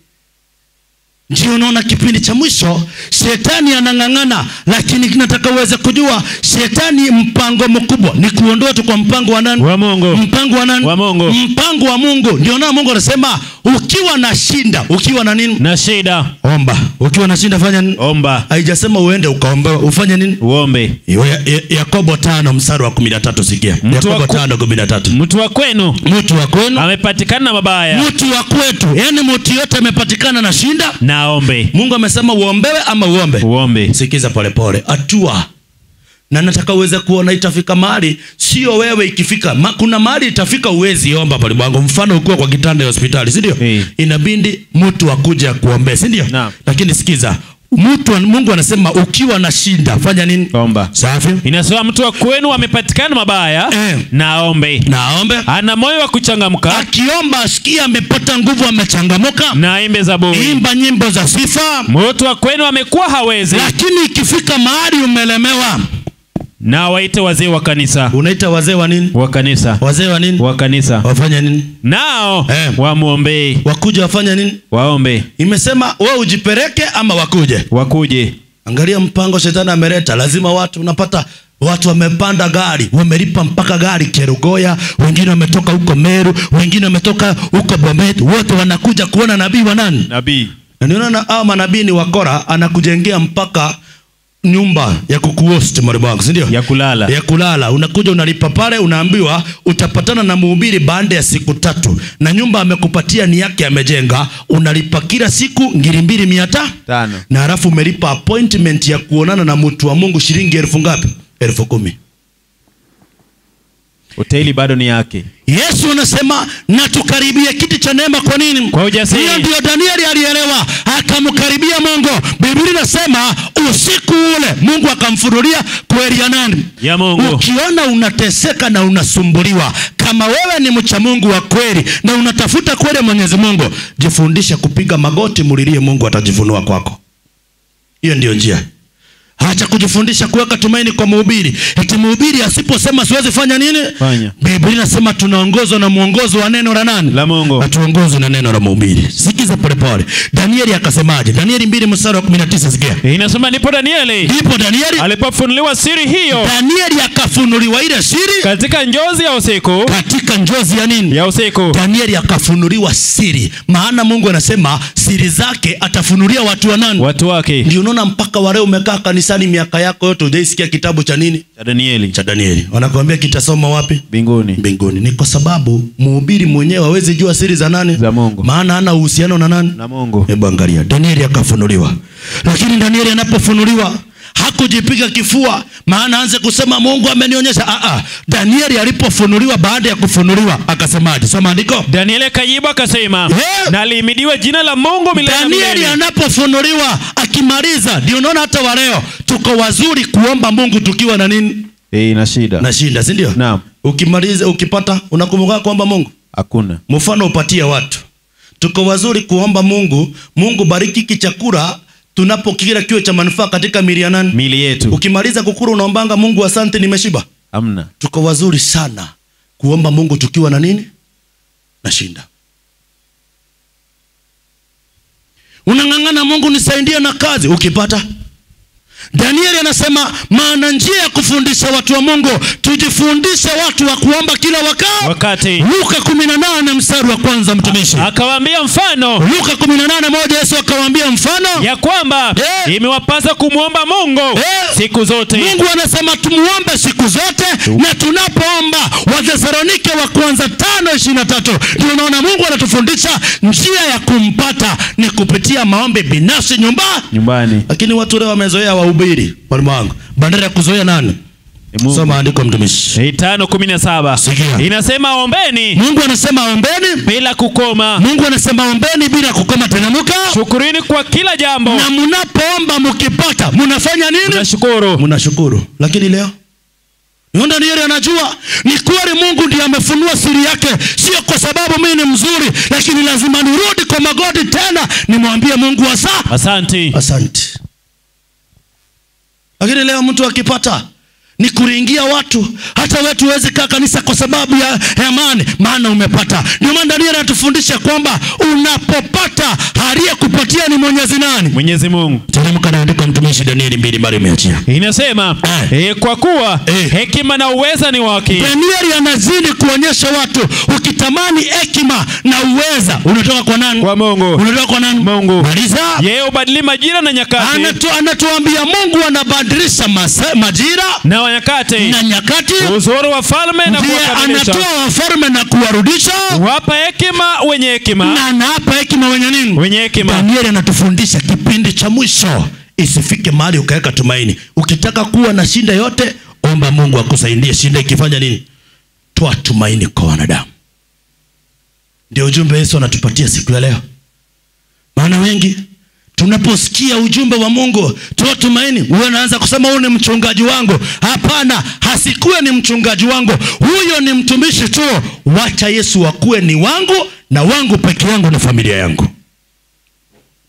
Ndio unaona kipindi cha mwisho shetani anang'ang'ana, lakini nataka uweze kujua shetani mpango mkubwa ni kuondoa tu kwa mpango wa nani? Wa Mungu. Mpango wa nani? Wa Mungu. Mpango wa Mungu. Ndio na Mungu anasema ukiwa na shinda, ukiwa na nini? Na shida, omba. Ukiwa na shinda fanya nini? Omba. Haijasema uende ukaomba, ufanye nini? Uombe. Yakobo 5:13 sikia. Yakobo 5:13. Mtu wa kwenu amepatikana na mabaya. Mtu wa kwetu, yani mtu yote amepatikana na shinda na ombe. Mungu amesema uombewe ama uombe? Uombe. Sikiza polepole. Atua. Na nataka uweze kuona itafika mahali, sio wewe ikifika. Kuna mahali itafika uwezi omba pale bwangu. Mfano ukiwa kwa kitanda ya hospitali, si ndio? Inabidi mtu akuje kuombea, si ndio? Lakini sikiza, Mungu anasema ukiwa na shinda fanya nini? Omba. Safi. Inasema mtu wa kwenu amepatikana mabaya, na ombe. Ana moyo wa kuchangamka. Akiomba asikia amepata nguvu, amechangamuka. Na imbe zaburi. Imba nyimbo za sifa. Mtu wa kwenu amekuwa hawezi. Lakini ikifika mahali umelemewa, na waite wazee wa kanisa. Unaita wazee wa nini? Wa kanisa. Wazee wa nini? Wa kanisa. Wafanya nini? Nao wamuombe. Wakuje wafanya nini? Waombe. Imesema wewe ujipeleke ama wakuje? Wakuje. Angalia mpango shetani ameleta. Lazima watu, unapata watu wamepanda gari, wamelipa mpaka gari Kerugoya, wengine wametoka huko Meru, wengine wametoka huko Bomet, wote wanakuja kuona nabii wa nani? Nabii. Na niona hao manabii ni wakora, anakujengea mpaka nyumba ya kukuhost maribangu, si ndio? Ya kulala. Unakuja unalipa pale, unaambiwa utapatana na mhubiri baada ya siku 3. Na nyumba amekupatia ni yake amejenga, unalipa kila siku 2,500. Na halafu umelipa appointment ya kuonana na mtu wa Mungu shilingi 1000 ngapi? 10,000. Hoteli bado ni yake. Yesu anasema na tukaribie kiti cha neema. Kwa nini? Kwa ujasiri. Hiyo ndio Danieli alielewa, akamkaribia Mungu. Biblia inasema usiku ule Mungu akamfunulia kweli ya nani? Ya Mungu. Ukiona unateseka na unasumbuliwa, kama wewe ni mcha Mungu wa kweli na unatafuta kweli Mwenyezi Mungu, jifundishe kupiga magoti, mulilie Mungu, atajifunua kwako. Hiyo ndio njia. Acha kujifundisha kuweka tumaini kwa mhubiri. Eti mhubiri asiposema siwezi fanya nini? Fanya. Biblia inasema tunaongozwa na mwongozo wa neno la nani? La Mungu. Atuongozwe na neno la mhubiri. Sikiza polepole. Danieli akasemaje? Danieli 2:19 sikia. Inasema ndipo Danieli alipofunuliwa siri hiyo. Danieli akafunuliwa ile siri katika njozi ya usiku. Katika njozi ya nini? Ya usiku. Danieli akafunuliwa siri. Maana Mungu anasema siri zake atafunulia watu wa nani? Watu wake. Ndio unaona mpaka wale umekaa kanisa kanisani miaka yako yote hujaisikia kitabu cha nini? Cha Danieli. Wanakuambia kitasoma wapi? Mbinguni. Ni kwa sababu mhubiri mwenyewe hawezi jua siri za nani? Za Mungu. Maana hana uhusiano na nani? Na Mungu. Hebu angalia, Danieli akafunuliwa. Lakini Danieli anapofunuliwa hakujipiga kifua, maana anze kusema Mungu amenionyesha. Danieli alipofunuliwa, baada ya kufunuliwa akasemaje? Soma andiko. Danieli akajibu akasema, na lihimidiwe jina la Mungu milele na milele. Danieli anapofunuliwa akimaliza, ndio unaona hata wa leo tuko wazuri kuomba Mungu tukiwa na nini? Na shida, si ndio? Naam. Ukimaliza ukipata unakumbuka kuomba Mungu? Hakuna. Mfano upatia watu. Tuko wazuri kuomba Mungu, Mungu bariki kichakura tunapokila kiwe cha manufaa katika mili yetu. Ukimaliza kukuru unaombanga Mungu asante nimeshiba? Hamna. Tuko wazuri sana kuomba Mungu tukiwa na nini? Na shinda. Unang'ang'ana Mungu nisaidie na kazi, ukipata. Danieli anasema maana njia ya kufundisha watu wa Mungu, tujifundishe watu wa kuomba kila wakati. Luka 18 mstari wa kwanza mtumishi. Akawaambia mfano. Luka 18:1 Yesu akawaambia mfano ya kwamba imewapasa kumuomba Mungu siku zote. Mungu anasema tumuombe siku zote. Na tunapoomba, Wathesalonike wa kwanza 5:23 ndio unaona Mungu anatufundisha njia ya kumpata ni kupitia maombi binafsi nyumbani. Lakini watu leo wamezoea wahubiri, mwalimu wangu, badala ya kuzoea nani? Soma andiko mtumishi. 5:17 inasema ombeni. Mungu anasema ombeni bila kukoma. Mungu anasema ombeni bila kukoma. Tenamuka. Shukurini kwa kila jambo. Na mnapoomba mkipata, mnafanya nini? Mnashukuru. Lakini leo Danieli anajua ni kweli Mungu ndiye amefunua siri yake, sio kwa sababu mimi ni mzuri, lakini lazima nirudi kwa magoti tena nimwambie Mungu asante. Lakini leo mtu akipata ni kuringia watu, hata wetu huwezi kaa kanisa kwa sababu ya amani, maana umepata. Ndio maana Danieli anatufundisha kwamba unapopata, aliyekupatia ni Mwenyezi Mungu. Teremka na andiko mtumishi Danieli 2 mara imeachia. Inasema kwa kuwa hekima na uweza ni wake. Danieli anazidi kuonyesha watu, ukitamani hekima na uweza unatoka kwa nani? Kwa Mungu. Unatoka kwa nani? Mungu. Maliza. Yeye ubadili majira na nyakati. Anatuambia Mungu anabadilisha majira na nyakati. Uzuri wa falme na kuwakamilisha. Anatoa wafalme na kuwarudisha. Wapa hekima wenye hekima. Na anapa hekima wenye nini? Wenye hekima. Danieli anatufundisha kipindi cha mwisho isifike mahali ukaweka tumaini. Ukitaka kuwa na shinda yote, omba Mungu akusaidie. Shinda ikifanya nini? Toa tumaini kwa wanadamu. Ndio ujumbe Yesu anatupatia siku ya leo. Maana wengi tunaposikia ujumbe wa Mungu, toa tumaini, wewe unaanza kusema huyu ni mchungaji wangu. Hapana, hasikuwe ni mchungaji wangu. Huyo ni mtumishi tu. Wacha Yesu akuwe ni wangu, na wangu peke yangu na familia yangu.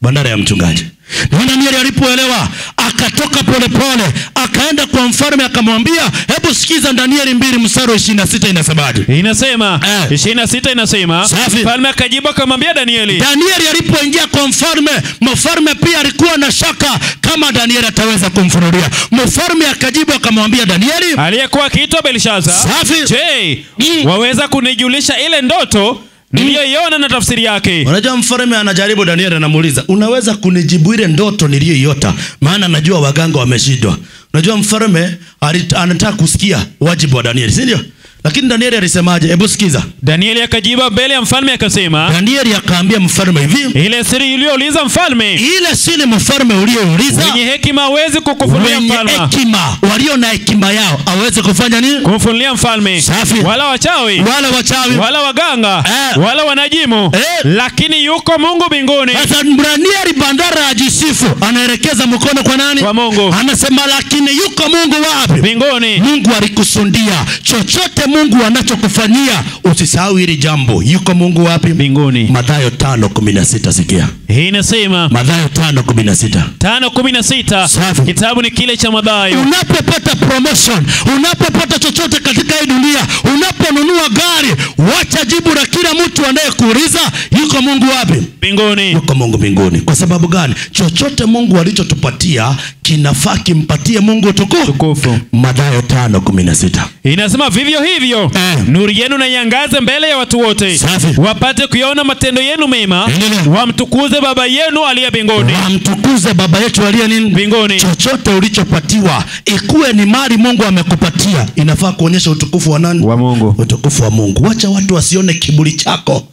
Bandara ya mchungaji. Na Danieli alipoelewa, akatoka polepole, akaenda kwa mfalme akamwambia, hebu sikiza Danieli 2 mstari wa 26 inasemaje? 26 inasema, mfalme akajibu akamwambia Danieli alipoingia kwa mfalme pia alikuwa na shaka kama Danieli ataweza kumfunulia. Mfalme akajibu akamwambia Danieli aliyekuwa akiitwa Belshaza, je, waweza kunijulisha ile ndoto niliyoiona na tafsiri yake? Unajua mfalme anajaribu Danieli, anamuuliza, unaweza kunijibu ile ndoto niliyoiota? Maana najua waganga wameshindwa. Unajua mfalme anataka kusikia wajibu wa Danieli, si ndio? Lakini Danieli alisemaje? Hebu sikiza. Danieli akajibu mbele ya mfalme akasema, Danieli akaambia mfalme hivi, ile siri uliyouliza mfalme, ile siri mfalme uliyouliza, wenye hekima hawezi kukufunulia mfalme. Wenye hekima, walio na hekima yao hawezi kufanya nini? Kumfunulia mfalme. Wala wachawi, wala waganga, wala wanajimu, lakini yuko Mungu mbinguni. Sasa Danieli bandara ajisifu, anaelekeza mkono kwa nani? Kwa Mungu. Anasema lakini yuko Mungu wapi? Mbinguni. Mungu alikusundia chochote Mungu anachokufanyia, usisahau hili jambo. Yuko Mungu wapi? Mbinguni. Mathayo 5:16 sikia. Hii inasema Mathayo 5:16. 5:16. Kitabu ni kile cha Mathayo. Unapopata promotion, unapopata chochote katika hii dunia, unaponunua gari, wacha jibu la kila mtu anayekuuliza, yuko Mungu wapi? Mbinguni. Yuko Mungu mbinguni. Kwa sababu gani? Chochote Mungu alichotupatia kinafaa kimpatie Mungu tukufu. Mathayo 5:16. Inasema vivyo hivyo hivyo nuru yenu na iangaze mbele ya watu wote, wapate kuyaona matendo yenu mema, wamtukuze Baba yenu aliye mbinguni. Wamtukuze Baba yetu aliye nini? Mbinguni. Chochote ulichopatiwa, ikuwe ni mali Mungu amekupatia, inafaa kuonyesha utukufu wa nani? Wa Mungu. Utukufu wa Mungu. Wacha watu wasione kiburi chako.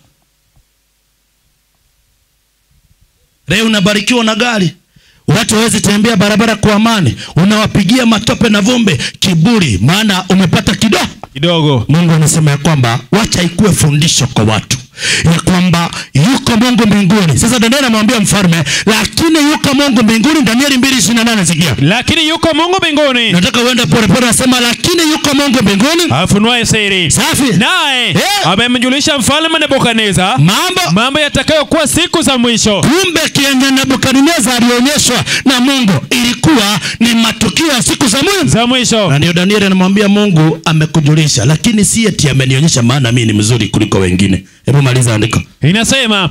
Leo unabarikiwa na gari, watu hawezi tembea barabara kwa amani, unawapigia matope na vumbi. Kiburi, maana umepata kidogo. Mungu anasema ya kwamba wacha ikuwe fundisho kwa watu ya kwamba yuko Mungu mbinguni. Sasa Danieli anamwambia mfalme, lakini yuko Mungu mbinguni. Danieli 2:28, sikia. Lakini yuko Mungu mbinguni. Nataka uende pole pole, nasema lakini yuko Mungu mbinguni, afunuaye siri. Safi. Naye amemjulisha mfalme Nebukadneza mambo yatakayokuwa siku za mwisho. Kumbe kienye Nebukadneza alionyeshwa na Mungu ilikuwa ni matukio ya siku za mwisho. Na ndio Danieli anamwambia Mungu amekujulisha, lakini si eti amenionyesha maana mimi ni mzuri kuliko wengine. Hebu maliza andiko. Inasema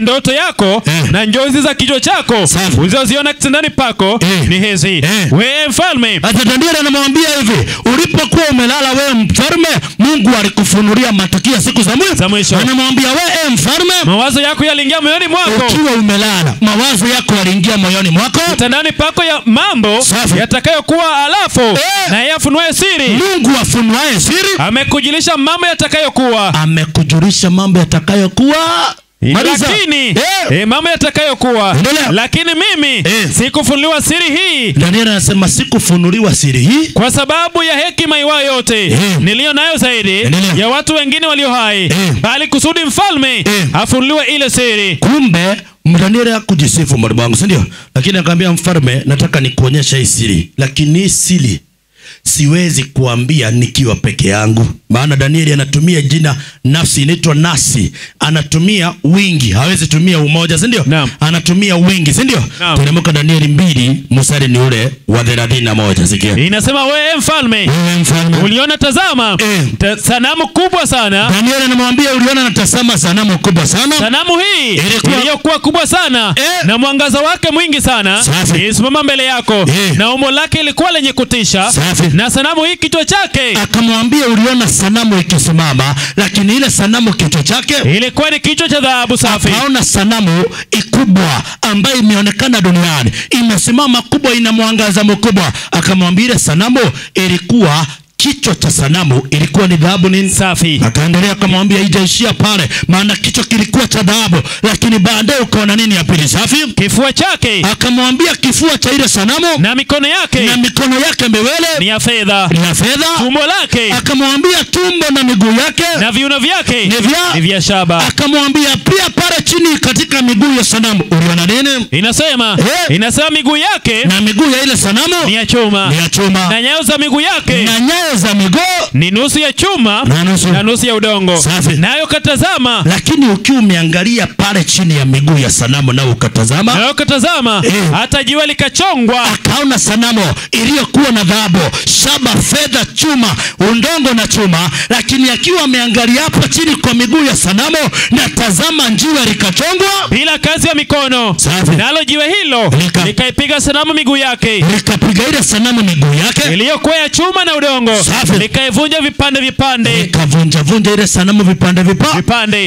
ndoto yako na njozi za kichwa chako ulizoziona kitandani pako ni hizi. Wewe mfalme. Hata Danieli anamwambia hivi, ulipokuwa umelala wewe mfalme, Mungu alikufunulia matukio ya siku za mwisho. Anamwambia wewe mfalme, mawazo yako yaliingia moyoni mwako. Ukiwa umelala, mawazo yako yaliingia moyoni mwako. Kitandani pako ya mambo yatakayokuwa, alafu na yeye afunuaye siri. Mungu afunuaye siri amekujulisha mambo yatakayokuwa. Amekujulisha mambo yatakayokuwa. Lakini mambo yatakayokuwa. Lakini mimi sikufunuliwa siri hii. Danieli anasema sikufunuliwa siri hii kwa sababu ya hekima iwayo yote niliyo nayo zaidi ya watu wengine walio hai, bali kusudi mfalme afunuliwe ile siri. Kumbe Danieli hakujisifu mwalimu wangu, si ndio? Lakini akamwambia mfalme, nataka nikuonyesha hii siri, lakini siri siwezi kuambia nikiwa peke yangu. Maana Danieli anatumia jina nafsi, inaitwa nasi. Anatumia wingi, hawezi tumia umoja, si ndio? Anatumia wingi, si ndio? Tunamuka Danieli 2 mstari ni ule wa 31, sikia. Inasema wewe mfalme, uliona tazama sanamu kubwa sana. Danieli anamwambia uliona na tazama sanamu kubwa sana. Sanamu hii iliyokuwa kubwa sana na mwangaza wake mwingi sana ilisimama mbele yako, na umbo lake ilikuwa lenye kutisha. Na sanamu hii kichwa chake, akamwambia uliona sanamu ikisimama, lakini ile sanamu kichwa chake ilikuwa ni kichwa cha dhahabu safi. Akaona sanamu ikubwa ambayo imeonekana duniani, imesimama kubwa, ina mwangaza mkubwa. Akamwambia ile sanamu ilikuwa, kichwa cha sanamu ilikuwa ni dhahabu nini? Safi. Akaendelea akamwambia ijaishia pale, maana kichwa kilikuwa cha dhahabu, lakini baadaye ukaona nini ya pili? Safi. Kifua chake, akamwambia kifua cha ile sanamu na mikono yake miwili ni ya fedha. Tumbo lake, akamwambia tumbo na miguu yake na viuno vyake ni vya shaba. Akamwambia pia pale chini katika miguu ya sanamu uliona nini? Inasema miguu yake na miguu ya ile sanamu ni ya chuma. Na nyayo za miguu yake za miguu ni nusu ya chuma na nusu ya udongo. Nayo katazama, lakini ukiwa umeangalia pale chini ya miguu ya sanamu na ukatazama hata jiwe likachongwa. Akaona sanamu iliyokuwa na dhahabu, shaba, fedha, chuma, udongo na chuma, lakini akiwa ameangalia hapo chini kwa miguu ya sanamu, na tazama jiwe likachongwa bila kazi ya mikono. Nalo jiwe hilo likaipiga sanamu miguu yake, likapiga ile sanamu miguu yake iliyokuwa ya chuma na udongo, likaivunja vipande. Likavunja ile sanamu vipande.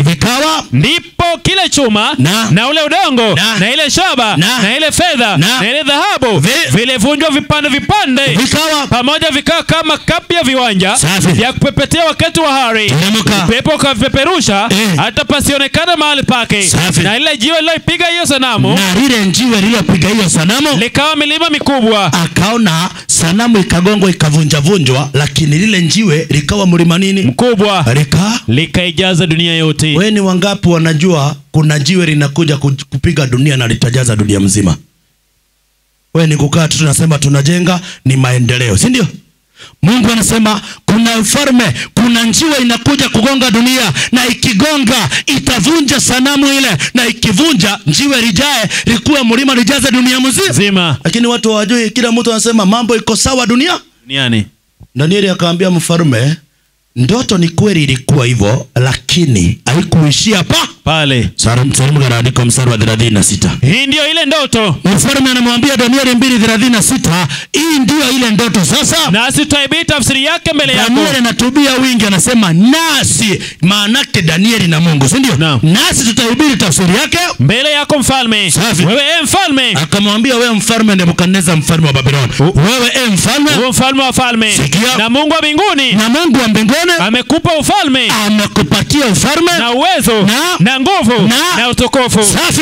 Vikawa ndipo kile chuma na ule udongo na ile shaba na ile fedha na ile dhahabu vilivunjwa vipande. Vikawa pamoja, vikawa kama kapi ya viwanja vya kupepetea wakati wa hari. Upepo ukavipeperusha hata pasionekana mahali pake. Na ile jiwe lilopiga hiyo sanamu, likawa milima mikubwa. Akaona sanamu ikagongwa ikavunjwa, lakini lile jiwe likawa mlima nini? Mkubwa. Likaijaza dunia yote. Wewe ni wangapi wanajua kuna jiwe linakuja kupiga dunia na litajaza dunia mzima? Wewe ni kukaa tu tunasema tunajenga, ni maendeleo, si ndio? Mungu anasema kuna ufalme, kuna jiwe inakuja kugonga dunia, na ikigonga itavunja sanamu ile, na ikivunja jiwe lijae likuwa mlima lijaza dunia mzima. Lakini watu hawajui, kila mtu anasema mambo iko sawa duniani. Danieli akamwambia mfalme, ndoto ni kweli ilikuwa hivyo, lakini haikuishia pale. Salimu kaandika mstari wa 36. Hii ndio ile ndoto. Mfalme anamwambia Danieli 2:36, hii hii ndio ile ndoto sasa. Nasi tutaibii tafsiri yake mbele yako. Danieli anatubia wingi, anasema nasi, maanake Danieli na Mungu, si ndio? Nasi tutahubiri tafsiri yake mbele yako mfalme. Wewe mfalme. Akamwambia wewe mfalme Nebukadneza, mfalme wa Babylon. Wewe mfalme. Wewe mfalme wa falme. Na Mungu wa mbinguni. Na Mungu wa mbinguni amekupa ufalme. Amekupatia ufalme na uwezo na nguvu na utukufu.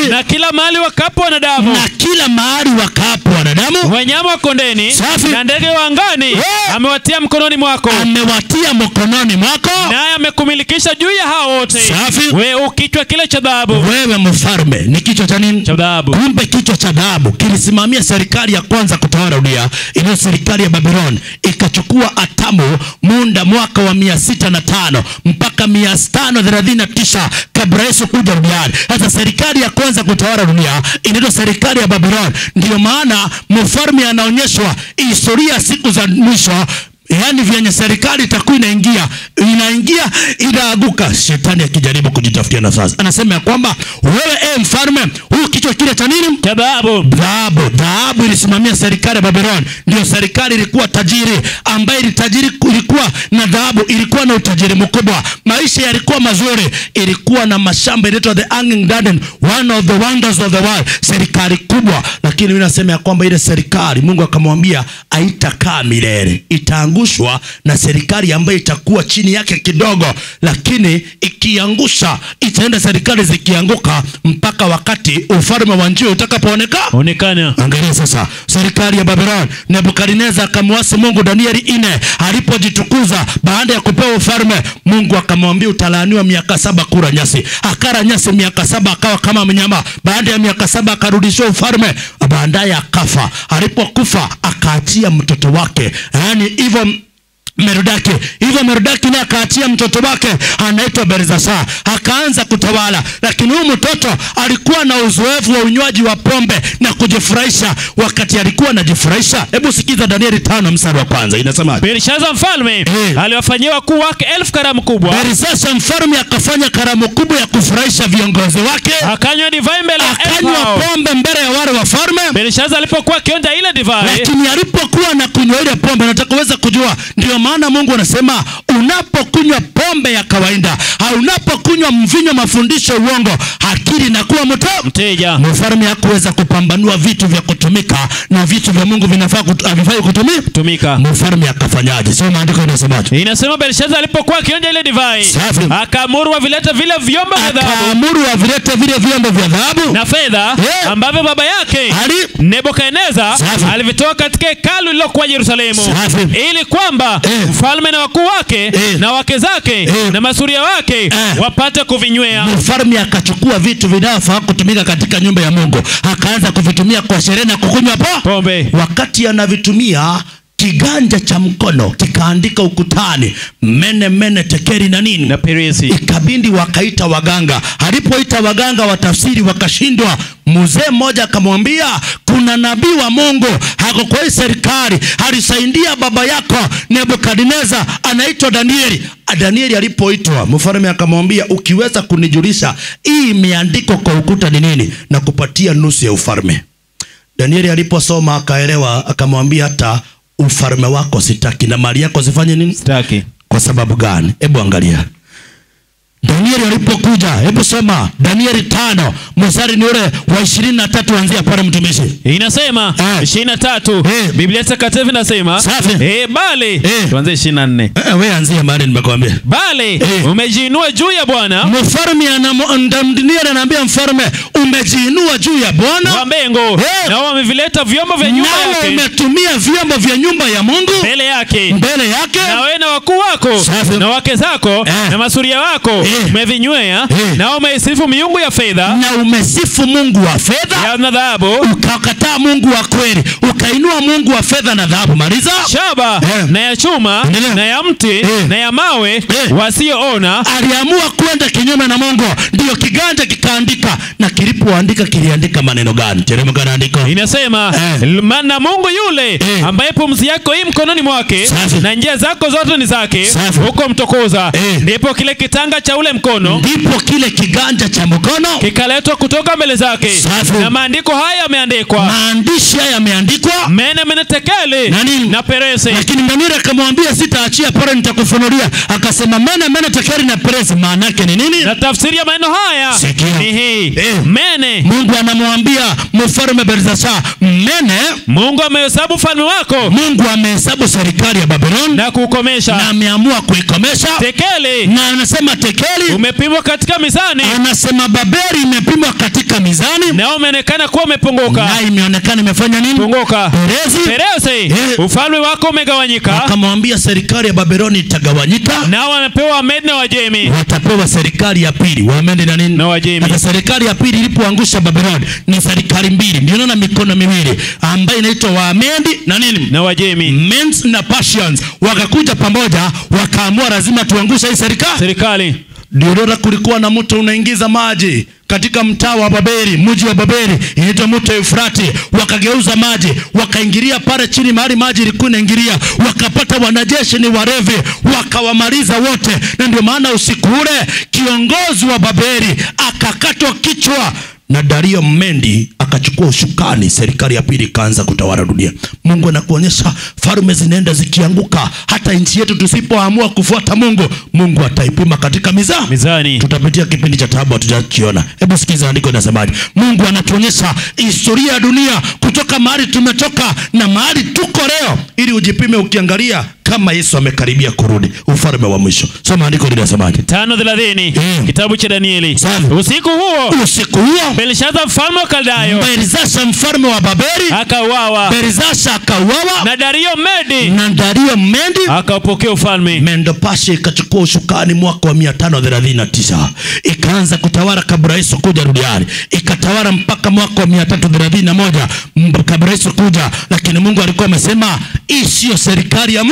Na kila mahali wakapo wanadamu. Na kila mahali wakapo wanadamu. Wanyama wa kondeni na ndege wa angani amewatia mkononi mwako. Amewatia mkononi mwako. Naye amekumilikisha juu ya hao wote. Wewe ukichwa kile cha dhahabu. Wewe mfalme ni kichwa cha nini? Cha dhahabu. Kumbe kichwa cha dhahabu kilisimamia serikali ya kwanza kutawala dunia, ile serikali ya Babylon. Ikachukua atamu muda mwaka wa 605 mpaka 539 kabla Yesu kuja duniani. Sasa serikali ya kwanza kutawala dunia inaitwa serikali ya Babylon. Ndio maana mfalme anaonyeshwa historia siku za mwisho, yani vyenye serikali itakuwa inaingia inaaguka, shetani akijaribu kujitafutia nafasi. Anasema ya kwamba wewe mfalme, huu kichwa kile cha nini? Cha dhahabu. Dhahabu ilisimamia serikali ya Babylon. Ndio serikali ilikuwa tajiri, ambaye ilikuwa na dhahabu, ilikuwa na utajiri mkubwa, maisha yalikuwa mazuri, ilikuwa na mashamba inaitwa the Hanging Garden, one of the wonders of the world, serikali kubwa. Lakini mimi nasema ya kwamba ile serikali Mungu akamwambia haitakaa milele, itaangushwa na serikali ambayo itakuwa chini yake kidogo, lakini ikiangusha itaenda serikali zikianguka mpaka wakati ufalme wa njio utakapoonekana. Angalia sasa serikali ya Babylon. Nebukadneza akamwasi Mungu. Danieli 4 alipojitukuza baada ya kupewa ufalme, Mungu akamwambia utalaaniwa miaka 7 kula nyasi. Akala nyasi miaka 7 akawa kama mnyama. Baada ya miaka 7 akarudishwa ufalme, baadaye akafa. Alipokufa akaachia mtoto wake, yani hivyo Merodaki naye akaachia mtoto wake anaitwa Belteshaza, akaanza kutawala. Lakini huyu mtoto alikuwa na uzoefu wa unywaji wa pombe na kujifurahisha. Wakati alikuwa anajifurahisha, hebu sikiza Danieli 5 mstari wa kwanza inasema, Belteshaza mfalme aliwafanyia wakuu wake 1000 karamu kubwa. Belteshaza mfalme akafanya karamu kubwa ya kufurahisha viongozi wake, akanywa divai mbele ya akanywa pombe mbele ya wale wafalme. Belteshaza alipokuwa akionja ile divai, lakini alipokuwa na kunywa ile pombe, nataka uweze kujua, ndio maana Mungu anasema unapokunywa pombe ya kawaida au unapokunywa mvinyo mafundisho uongo, akili inakuwa mteja. Mfalme hakuweza kupambanua vitu vya kutumika na vitu vya Mungu havifai kutumika. Mfalme akafanyaje? Soma maandiko yanasemaje? Inasema Belteshaza alipokuwa akionja ile divai, akaamuru wavilete vile vyombo vya dhahabu na fedha ambavyo baba yake Nebukadneza alivitoa katika hekalu lililokuwa Yerusalemu, ili kwamba mfalme na wakuu wake na wake zake na masuria wake wapate kuvinywea. Mfalme akachukua vitu vinavyofaa kutumika katika nyumba ya Mungu, akaanza kuvitumia kwa sherehe na kukunywa pombe. Wakati anavitumia, kiganja cha mkono kikaandika ukutani mene tekeri na nini na perezi. Ikabindi wakaita waganga. Alipoita waganga watafsiri wakashindwa. Mzee mmoja akamwambia, kuna nabii wa Mungu hako kwa serikali, alisaidia baba yako Nebukadneza, anaitwa Danieli. Danieli alipoitwa, mfalme akamwambia, ukiweza kunijulisha hii imeandikwa kwa ukuta ni nini, na kupatia nusu ya ufalme. Danieli aliposoma akaelewa, akamwambia, hata ufalme wako sitaki na mali yako zifanye nini? Sitaki. Kwa sababu gani? Hebu angalia Danieli alipokuja, hebu soma Danieli 5 mstari ni ule wa 23, anzia pale mtumishi. Inasema 23. Biblia takatifu inasema bali tuanze 24. Wewe anzia mahali nimekwambia. Bali umejiinua juu ya Bwana. Mfalme anaambia mfalme, umejiinua juu ya Bwana wa mbingu, na wamevileta vyombo vya nyumba yake. Umetumia vyombo vya nyumba ya Mungu mbele yake. Na wewe na wakuu wako na wake zako na masuria wako umevinywea, na umesifu miungu ya fedha, na umesifu mungu wa fedha na dhahabu, ukakataa Mungu wa kweli, ukainua mungu wa fedha na dhahabu. Maliza. Shaba na ya chuma na ya mti na ya mawe wasioona. Aliamua kwenda kinyume na Mungu, ndio kiganja kikaandika. Na kilipoandika kiliandika maneno gani? Teremka andiko. Inasema maana Mungu yule ambaye pumzi yako hii mkononi mwake na njia zako zote ni zake, huko mtukuza. Ndipo kile kitanga cha ule mkono, ndipo kile kiganja cha mkono kikaletwa kutoka mbele zake. Na maandiko haya yameandikwa, maandishi haya yameandikwa, mene mene tekeli na perese. Lakini Danieli akamwambia sitaachia pale, nitakufunulia. Akasema mene mene tekeli na perese, maana yake ni nini? Na tafsiri ya maneno haya ni hii. Mene, Mungu anamwambia mfalme Belteshaza, mene, Mungu amehesabu ufalme wako. Mungu amehesabu serikali ya Babylon na kukomesha, na ameamua kuikomesha. Tekeli, na anasema tekeli umepimwa katika mizani. Anasema Babeli imepimwa katika mizani, na umeonekana kuwa umepunguka. Na imeonekana imefanya nini? Punguka. Perese, ufalme wako umegawanyika. Akamwambia serikali ya Babyloni itagawanyika, na wamepewa Wamedi na Wajemi. Watapewa serikali ya pili, Wamedi na nini? Na Wajemi. Na serikali ya pili ilipoangusha Babyloni ni serikali mbili, ndio naona mikono miwili ambayo inaitwa Wamedi na nini? Na Wajemi. Medes na Persians wakakuja pamoja, wakaamua lazima tuangushe hii serikali. Ndio kulikuwa na mto unaingiza maji katika mtaa wa Babeli, mji wa Babeli, inaitwa mto Eufrati. Wakageuza maji, wakaingilia pale chini mahali maji ilikuwa inaingilia, wakapata wanajeshi ni warevi, wakawamaliza wote. Na ndio maana usiku ule kiongozi wa Babeli akakatwa kichwa, na Dario Mmedi akachukua ushukani, serikali ya pili ikaanza kutawala dunia. Mungu anakuonyesha falme zinaenda zikianguka. Hata nchi yetu tusipoamua kufuata Mungu, Mungu ataipima katika mizani. Tutapitia kipindi cha taabu hatujakiona. Hebu sikiza andiko linasemaje. Mungu anatuonyesha historia ya dunia kutoka mahali tumetoka na mahali tuko leo, ili ujipime ukiangalia kama Yesu amekaribia kurudi, ufalme wa mwisho. Soma andiko linasemaje. 5:30 kitabu cha Danieli. Usiku huo Belteshaza mfalme wa Kaldayo, Belteshaza mfalme wa Babeli akauawa. Belteshaza akauawa, na Dario Mmedi akapokea ufalme. Medo-Persia ikachukua ushukani mwaka wa 539, ikaanza kutawala kabla Yesu kuja duniani, ikatawala mpaka mwaka wa 331 kabla Yesu kuja. Lakini Mungu alikuwa amesema hii sio serikali ya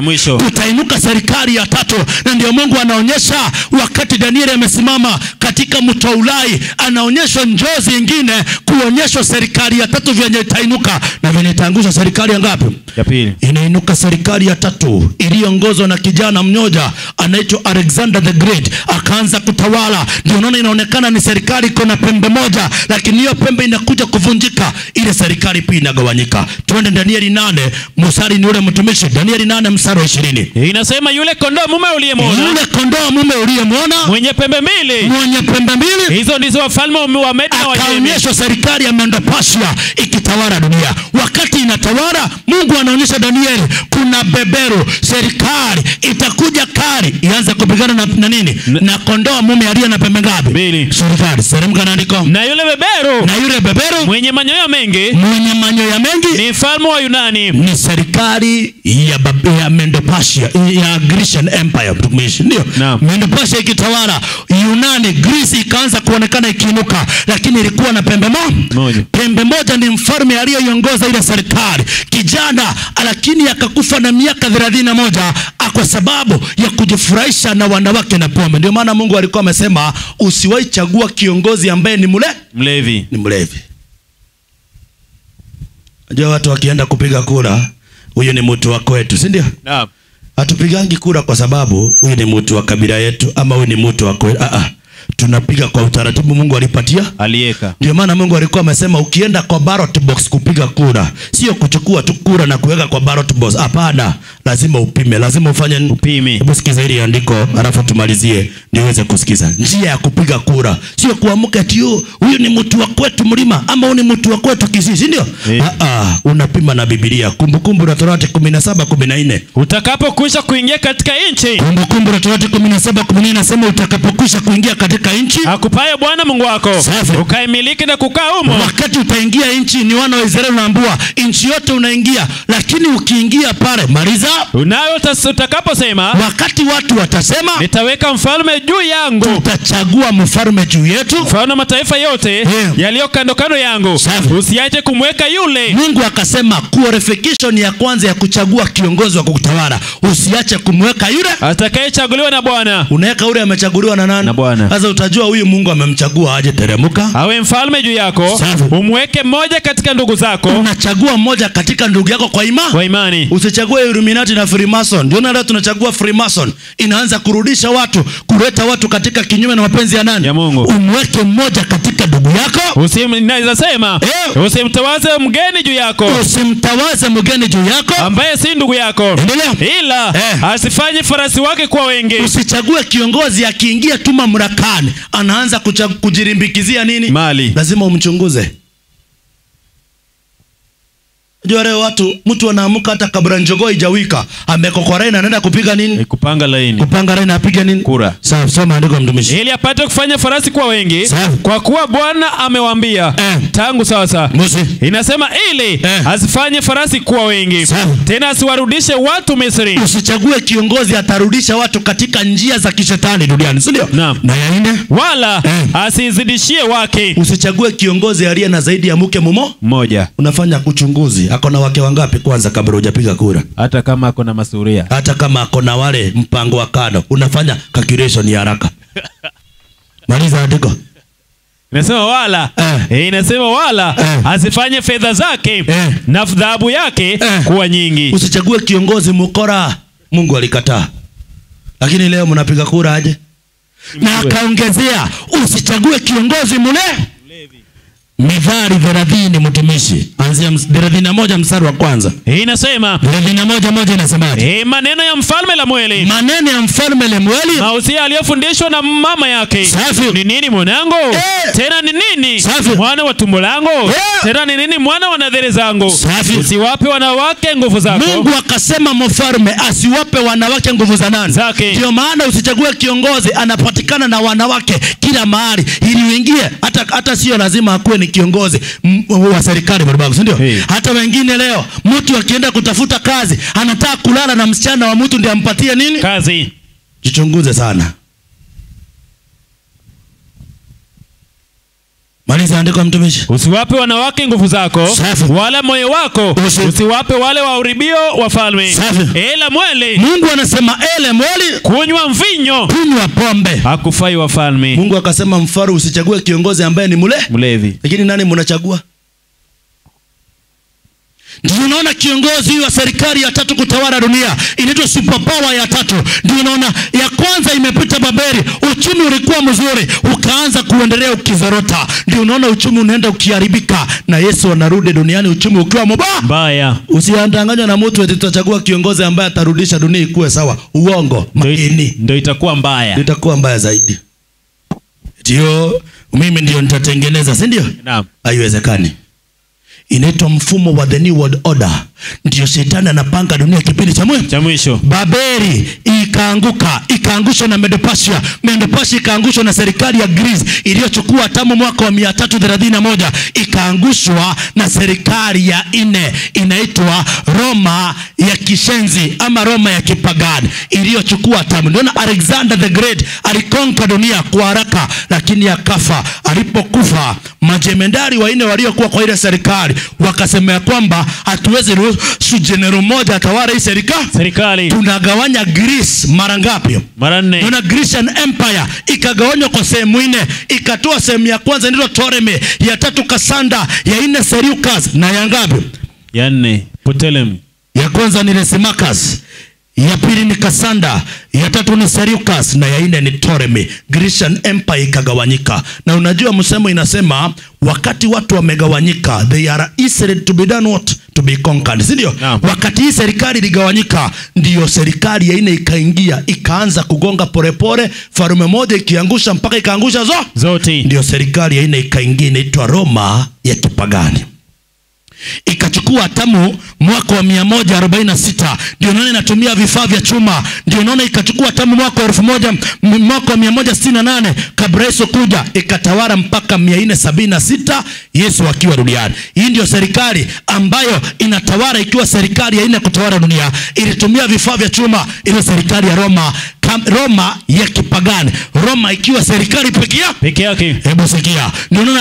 mwisho, kutainuka serikali ya tatu. Na ndio Mungu anaonyesha wakati Danieli amesimama katika mto Ulai, anaonyeshwa njozi nyingine kuonyeshwa serikali ya tatu vyenye itainuka. Na vyenye itaangusha serikali ya ngapi? Ya pili. Inainuka serikali ya tatu iliyoongozwa na kijana mmoja anaitwa Alexander the Great, akaanza kutawala. Ndio unaona inaonekana ni serikali iko na pembe moja, lakini hiyo pembe inakuja kuvunjika, ile serikali pia inagawanyika. Twende Danieli 8, mstari ni ule mtumishi. Danieli 8 mstari wa 20. Inasema yule kondoo mume uliyemwona, mwenye pembe mbili, hizo ndizo wafalme wa Medi na Wajemi. Akaonyesha serikali ya Medo-Persia ikitawala dunia. Wakati inatawala, Mungu anaonyesha Danieli kuna beberu, serikali itakuja kali, ianze kupigana na nini? Na kondoo mume aliye na pembe ngapi? Mbili. Serikali seremka na andiko. Na yule beberu mwenye manyoya mengi ni mfalme wa Yunani. Ni serikali ya Medo-Persia, ya Grecian Empire. Ndio Medo-Persia ikitawala, Yunani, Greece ikaanza kuonekana ikiinuka, lakini ilikuwa na pembe moja. Pembe moja ni mfalme aliyeiongoza ile serikali, kijana, lakini akakufa na miaka 31 kwa sababu ya kujifurahisha na wanawake na pombe. Ndio maana Mungu alikuwa amesema usiwahi chagua kiongozi ambaye ni mlevi. Unajua watu wakienda kupiga kura, huyu ni mtu wa kwetu, si ndio? Naam. Hatupigangi kura kwa sababu huyu ni mtu wa kabila yetu ama huyu ni mtu wa kwetu. Tunapiga kwa utaratibu Mungu aliweka. Ndio maana Mungu alikuwa amesema ukienda kwa ballot box kupiga kura, sio kuchukua tu kura na kuweka kwa ballot box. Hapana, lazima upime, lazima upime. Hebu sikiza hili andiko alafu tumalizie niweze kusikiza. Njia ya kupiga kura sio kuamka eti huyu ni mtu wa kwetu mlima ama huyu ni mtu wa kwetu Kisii, ndio? Unapima na Biblia. Kumbukumbu la Torati 17:14. Utakapokwisha kuingia katika nchi. Kumbukumbu la Torati 17:14 inasema utakapokwisha kuingia katika nchi akupaye Bwana Mungu wako, ukaimiliki na kukaa humo. Wakati utaingia nchi, ni wana wa Israeli unaambiwa nchi yote unaingia, lakini ukiingia pale maliza. Unayo utakaposema, wakati watu watasema nitaweka mfalme juu yangu, tutachagua mfalme juu yetu, mfalme mataifa yote yaliyo kando kando yangu, usiache kumweka yule. Mungu akasema qualification ya kwanza ya kuchagua kiongozi wa kutawala, usiache kumweka yule atakayechaguliwa na Bwana. Unaweka yule amechaguliwa na nani? Na Bwana. Sasa utajua huyu Mungu amemchagua aje, teremuka awe mfalme juu yako. Umweke mmoja katika ndugu zako. Unachagua mmoja katika ndugu yako kwa imani. Kwa imani. Usichague Illuminati Illuminati na Freemason. Ndio leo tunachagua Freemason. Inaanza kurudisha watu, kuleta watu katika kinyume na mapenzi ya nani? Ya Mungu. Umweke mmoja katika ndugu yako. Naweza sema, usimtawaze mgeni juu yako. Usimtawaze mgeni juu yako ambaye si ndugu yako. Endelea. Ila asifanye farasi wake kwa wengi. Usichague kiongozi akiingia tu mamlakani anaanza kujirimbikizia nini? Mali. Lazima umchunguze. Ndio leo mtu anaamuka hata kabla njogoo haijawika, amekokorena anaenda kupiga nini? Kupanga laini. Kupanga laini apige nini? Kura. Sawa, soma andiko mtumishi. Ili apate kufanya farasi kwa wengi. Kwa kuwa Bwana amewaambia tangu sasa. Inasema ili asifanye farasi kwa wengi. Tena asiwarudishe watu Misri. Usichague kiongozi atarudisha watu katika njia za kishetani duniani, si ndio? Na ya nne, wala asizidishie wake. Usichague kiongozi aliye na zaidi ya mke mmoja. Unafanya kuchunguzi. Ako na wake wangapi kwanza kabla hujapiga kura? Hata kama ako na masuria. Hata kama ako na wale mpango wa kado. Unafanya calculation ya haraka. Maliza andiko. Inasema wala inasema wala asifanye fedha zake na dhahabu yake kuwa nyingi. Usichague kiongozi mkora. Mungu alikataa. Lakini leo mnapiga kura aje? Na akaongezea usichague kiongozi mlevi. Mithali 30 mtumishi. Anzia 31 mstari wa kwanza. Inasema 31:1 inasemaje? Maneno ya mfalme Lemueli. Maneno ya mfalme Lemueli. Mausia aliyofundishwa na mama yake. Ni nini mwanangu? Tena ni nini? Mwana wa tumbo langu? Tena ni nini mwana wa nadhiri zangu? Usiwape wanawake nguvu zako. Mungu akasema mfalme asiwape wanawake nguvu za nani? Zake. Ndio maana usichague kiongozi anapatikana na wanawake kila mahali ili uingie. Hata sio lazima akuwe ni kiongozi wa serikali barabara, si ndio? Hata wengine leo mtu akienda kutafuta kazi anataka kulala na msichana wa mtu ndiye ampatie nini? Kazi. Jichunguze sana. Maliza andiko mtumishi. Usiwape wanawake nguvu zako, wala moyo wako usiwape wale wauribio wafalme. Lemueli. Mungu anasema Lemueli, kunywa mvinyo, kunywa pombe hakufai wafalme. Mungu akasema mfaru usichague kiongozi ambaye ni mlevi. Lakini nani mnachagua? Ndio unaona kiongozi wa serikali ya tatu kutawala dunia inaitwa superpower ya tatu. Ndio unaona ya kwanza imepita Babeli, uchumi ulikuwa mzuri, ukaanza kuendelea ukizorota. Ndio unaona uchumi unaenda ukiharibika na Yesu anarudi duniani uchumi ukiwa mbaya. Usiandanganywe na mtu eti tutachagua kiongozi ambaye atarudisha dunia ikuwe sawa. Uongo. Ndio itakuwa mbaya. Itakuwa mbaya zaidi. Ndio mimi ndio nitatengeneza, si ndio? Naam. Haiwezekani. Inaitwa mfumo wa the new world order. Ndio shetani anapanga dunia kipindi cha mwisho. Babeli ikaangushwa na Medo-Persia. Medo-Persia ikaangushwa na serikali ya Greece iliyochukua tamu mwaka wa 331. Ikaangushwa na serikali ya nne inaitwa Roma ya kishenzi ama Roma ya kipagani iliyochukua tamu. Ndio Alexander the Great alikonka dunia kwa haraka lakini akafa. Alipokufa majemendari wanne waliokuwa kwa ile serikali wakasema kwamba hatuwezi ruhusu general mmoja atawala hii serikali. Tunagawanya Greece mara ngapi? Mara 4. Kuna Grecian Empire ikagawanywa kwa sehemu 4. Ikatoa sehemu ya kwanza inaitwa Ptolemy, ya tatu Cassander, ya 4 Seleucus na ya ngapi? Ya 4 Ptolemy. Ya kwanza ni Lysimachus, ya pili ni Cassander, ya tatu ni Seleucus na ya 4 ni Ptolemy. Grecian Empire ikagawanyika. Na unajua msemo inasema wakati watu wamegawanyika they are easy to be done what? To be conquered, si ndio? Wakati hii serikali iligawanyika ndio serikali ya 4 ikaingia ikaanza kugonga polepole, farume moja ikiangusha mpaka ikaangusha zote. Ndio serikali ya 4 ikaingia inaitwa Roma ya kipagani. Ikachukua tamu mwaka wa 146. Ndio naona inatumia vifaa vya chuma. Ndio naona ikachukua tamu mwaka wa 168 kabla Yesu kuja, ikatawala mpaka 476 Yesu akiwa duniani. Hii ndio serikali ambayo inatawala ikiwa serikali ya 4 kutawala dunia. Ilitumia vifaa vya chuma. Ile serikali ya Roma ya kipagani. Roma ikiwa serikali peke yake. Hebu sikia.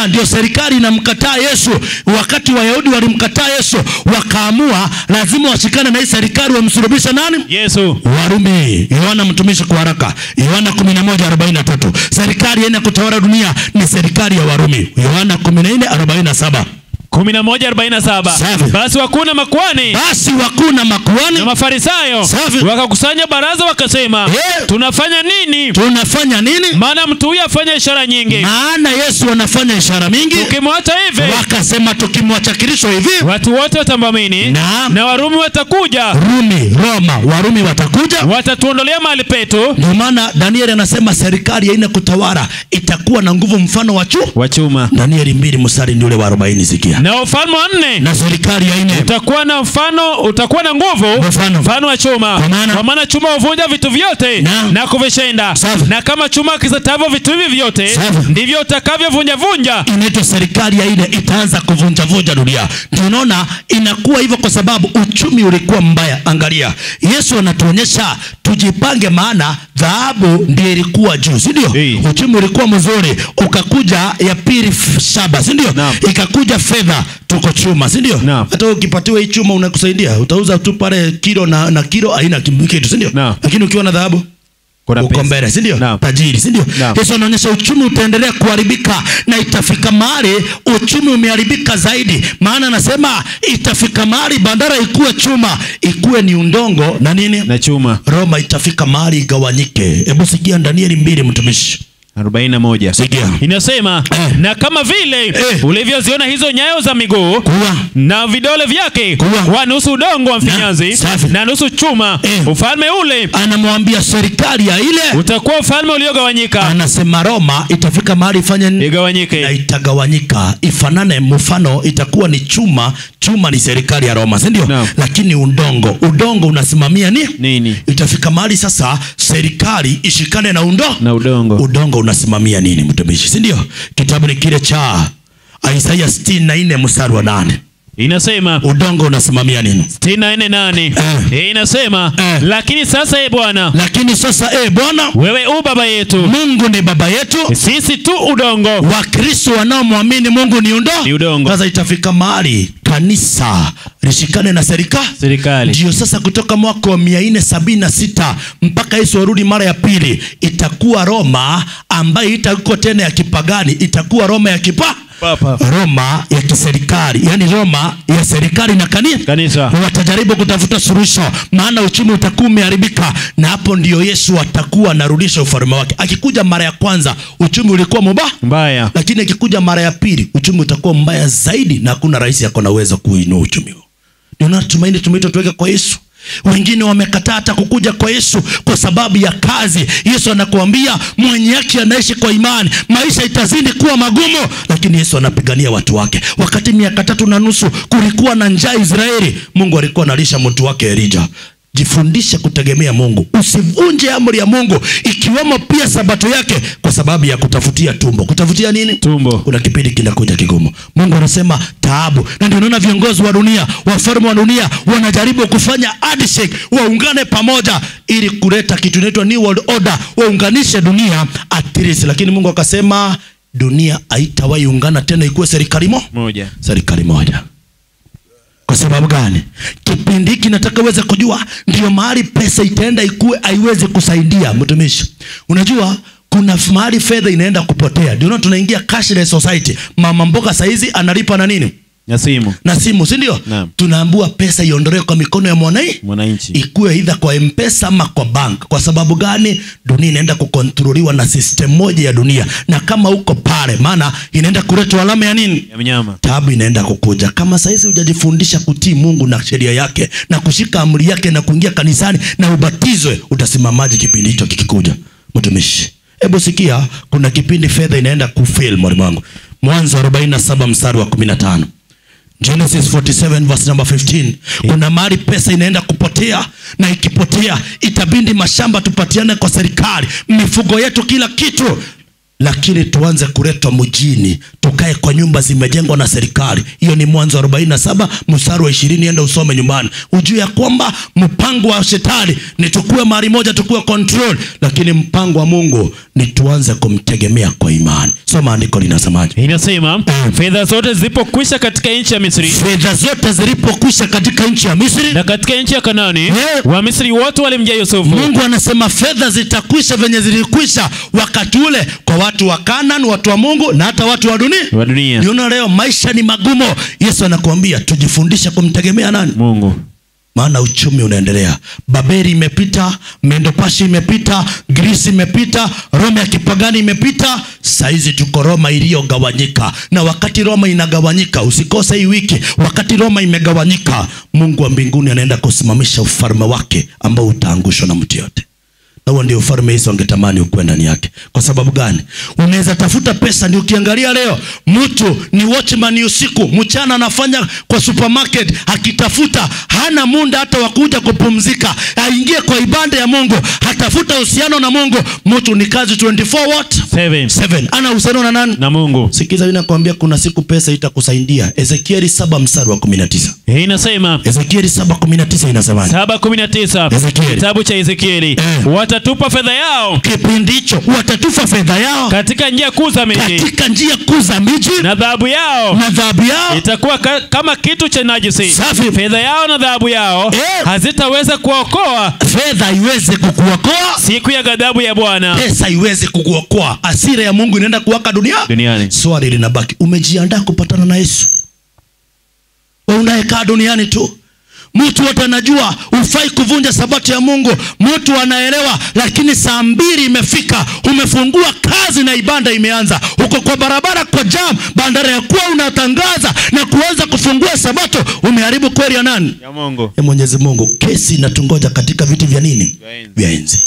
Ndio serikali inamkataa Yesu. Wakati Wayahudi walimkataa Yesu, wakaamua lazima washikane na hii serikali wamsulubisha nani? Yesu. Warumi. Yohana mtumishi kwa haraka. Yohana 11:43. Serikali yenye kutawala dunia ni serikali ya Warumi. Yohana 14:47. 11:47. Basi wakuna makuhani na Mafarisayo wakakusanya baraza wakasema, tunafanya nini? Maana mtu huyu afanya ishara nyingi. Maana Yesu anafanya ishara mingi. Tukimwacha hivi, wakasema tukimwacha Kristo hivi, watu wote watamwamini na Warumi watakuja. Warumi watakuja, watatuondolea mahali petu. Ndio maana Danieli anasema serikali haina kutawala, itakuwa na nguvu mfano wa chuma. Danieli 2 mstari ule wa 40. Sikia. Na ufalme wa 4 na serikali ya 4 utakuwa na nguvu mfano wa chuma. Kwa maana chuma huvunja vitu vyote na kuvishenda. Na kama chuma kisatavyo vitu hivi vyote, ndivyo utakavyovunja. Inaitwa serikali ya 4 itaanza kuvunja dunia. Ndio unaona inakuwa hivyo kwa sababu uchumi ulikuwa mbaya. Angalia, Yesu anatuonyesha tujipange, maana dhahabu ndiyo ilikuwa juu, si ndio? Uchumi ulikuwa mzuri, ukakuja ya pili shaba, si ndio? Ikakuja fedha, tuko chuma, si ndio? Hata ukipatiwa hii chuma unakusaidia, utauza tu pale kilo na kilo haina kitu, si ndio? Lakini ukiwa na dhahabu uko mbele, si ndio? Tajiri, si ndio? Yesu anaonyesha uchumi utaendelea kuharibika na itafika mahali uchumi umeharibika zaidi. Maana anasema itafika mahali bandara ikuwe chuma, ikuwe ni udongo na nini? Na chuma. Roma itafika mahali igawanyike. Hebu sikia Danieli 2 mtumishi. 41. Sikia. Inasema na kama vile ulivyoziona hizo nyayo za miguu na vidole vyake kwa nusu udongo wa mfinyanzi na nusu chuma, ufalme ule, anamwambia serikali ya ile utakuwa ufalme uliogawanyika. Anasema Roma itafika mahali ifanye igawanyike, na itagawanyika ifanane, mfano itakuwa ni chuma. Chuma ni serikali ya Roma, si ndio? Lakini udongo unasimamia nini? Itafika mahali sasa serikali ishikane na udongo unasimamia nini, mtumishi, si ndio? Kitabu ni kile cha Isaya 64 mstari wa 8. Inasema udongo unasimamia nini? 64:8. Inasema lakini sasa Bwana, wewe u baba yetu. Mungu ni baba yetu, sisi tu udongo. Wakristo wanaomwamini Mungu ni udongo. Sasa itafika mahali kanisa lishikane na serikali. Ndio sasa kutoka mwaka wa 476 mpaka Yesu arudi mara ya pili, itakuwa Roma ambayo itakuwa tena ya kipagani, itakuwa Roma ya Roma ya kiserikali, yani Roma ya serikali na kanisa. Watajaribu kutafuta suluhisho, maana uchumi utakuwa umeharibika, na hapo ndio Yesu atakuwa anarudisha ufalme wake. Akikuja mara ya kwanza uchumi ulikuwa mbaya, lakini akikuja mara ya pili uchumi utakuwa mbaya zaidi, na hakuna rais yako na uwezo kuinua uchumi huo. Ndio natumaini tumeitwa tuweke kwa Yesu. Wengine wamekataa hata kukuja kwa Yesu kwa sababu ya kazi. Yesu anakuambia mwenye haki anaishi kwa imani. Maisha itazidi kuwa magumu, lakini Yesu anapigania watu wake. Wakati 3.5 kulikuwa na njaa Israeli, Mungu alikuwa analisha mtu wake Elijah. Jifundishe kutegemea Mungu. Usivunje amri ya Mungu, ikiwemo pia sabato yake, kwa sababu ya kutafutia tumbo. Kutafutia nini? Tumbo. Kuna kipindi kinakuja kigumu. Mungu anasema taabu. Na ndio unaona viongozi wa dunia, wafalme wa dunia wanajaribu kufanya handshake, waungane pamoja ili kuleta kitu inaitwa New World Order, waunganishe dunia at least. Lakini Mungu akasema dunia haitawahi ungana tena ikuwe serikali moja. Kwa sababu gani? Kipindi hiki nataka uweze kujua ndio mahali pesa itaenda ikuwe haiwezi kusaidia mtumishi. Unajua kuna mahali fedha inaenda kupotea. Ndio tunaingia cashless society. Mama mboga saizi analipa na nini? Na simu, si ndio? Tunaambiwa pesa iondolewe kwa mikono ya mwananchi. Ikuwe either kwa M-Pesa ama kwa bank. Kwa sababu gani? Dunia inaenda kukontroliwa na system moja ya dunia. Na kama uko pale, maana inaenda kuletwa alama ya nini? Ya mnyama. Taabu inaenda kukuja. Kama saizi hujajifundisha kutii Mungu na sheria yake na kushika amri yake na kuingia kanisani na ubatizwe, utasimamaje kipindi hicho kikikuja? Mtumishi, hebu sikia, kuna kipindi fedha inaenda kufail mwalimu wangu. Mwanzo 47 mstari wa 15. Genesis 47 verse number 15. Kuna mahali pesa inaenda kupotea, na ikipotea itabindi mashamba tupatiane kwa serikali, mifugo yetu, kila kitu. Lakini tuanze kuletwa mjini, tukae kwa nyumba zimejengwa na serikali. Hiyo ni Mwanzo 47 mstari wa 20. Enda usome nyumbani. Ujue ya kwamba mpango wa shetani ni tukue mahali moja, tukue control, lakini mpango wa Mungu ni ni tuanze kumtegemea kwa imani. Soma andiko linasemaje? Inasema fedha zote zilipokwisha katika nchi ya Misri. Fedha zote zilipokwisha katika nchi ya Misri na katika nchi ya Kanaani, wa Misri wote walimjia Yusufu. Mungu anasema fedha zitakwisha venye zilikwisha wakati ule kwa watu wa Kanaani, watu wa Mungu na hata watu wa dunia. Niona leo maisha ni magumu. Yesu anakuambia tujifundishe kumtegemea nani? Mungu. Maana uchumi unaendelea. Babeli imepita, Medo-Persia imepita, Greece imepita, Roma ya kipagani imepita. Saizi tuko Roma iliyogawanyika. Na wakati Roma inagawanyika, usikose hii wiki, wakati Roma imegawanyika, Mungu wa mbinguni anaenda kusimamisha ufalme wake ambao utaangushwa na mtu yote. Na huo ndio ufalme Yesu angetamani ukue ndani yake. Kwa sababu gani? Unaweza tafuta pesa, ni ukiangalia leo mtu ni watchman usiku, mchana anafanya kwa supermarket akitafuta, hana muda hata wakuja kupumzika, aingie kwa ibada ya Mungu, hatafuta uhusiano na Mungu. Mtu ni kazi 24/7. Ana uhusiano na nani? Na Mungu. Sikiza ninakwambia kuna siku pesa itakusaidia. Ezekieli 7:19. Inasema Ezekieli 7:19 inasema. 7:19. Kitabu cha Ezekieli. Watatupa fedha yao. Kipindi hicho watatupa fedha yao katika njia kuu za miji. Katika njia kuu za miji. Na dhahabu yao itakuwa kama kitu cha najisi. Safi. Fedha yao na dhahabu yao hazitaweza kuokoa. Fedha iweze kukuokoa siku ya ghadhabu ya Bwana. Pesa iweze kukuokoa. Hasira ya Mungu inaenda kuwaka duniani. Swali linabaki, umejiandaa kupatana na Yesu? Wewe unayekaa duniani tu. Mtu wote anajua ufai kuvunja sabato ya Mungu. Mtu anaelewa, lakini saa 2 imefika, umefungua kazi na ibada imeanza. Uko kwa barabara kwa jam, bandara ya kuwa unatangaza na kuanza kufungua sabato, umeharibu kweli ya nani? Ya Mungu. Ya Mwenyezi Mungu. Kesi inatungoja katika viti vya nini? Vya enzi.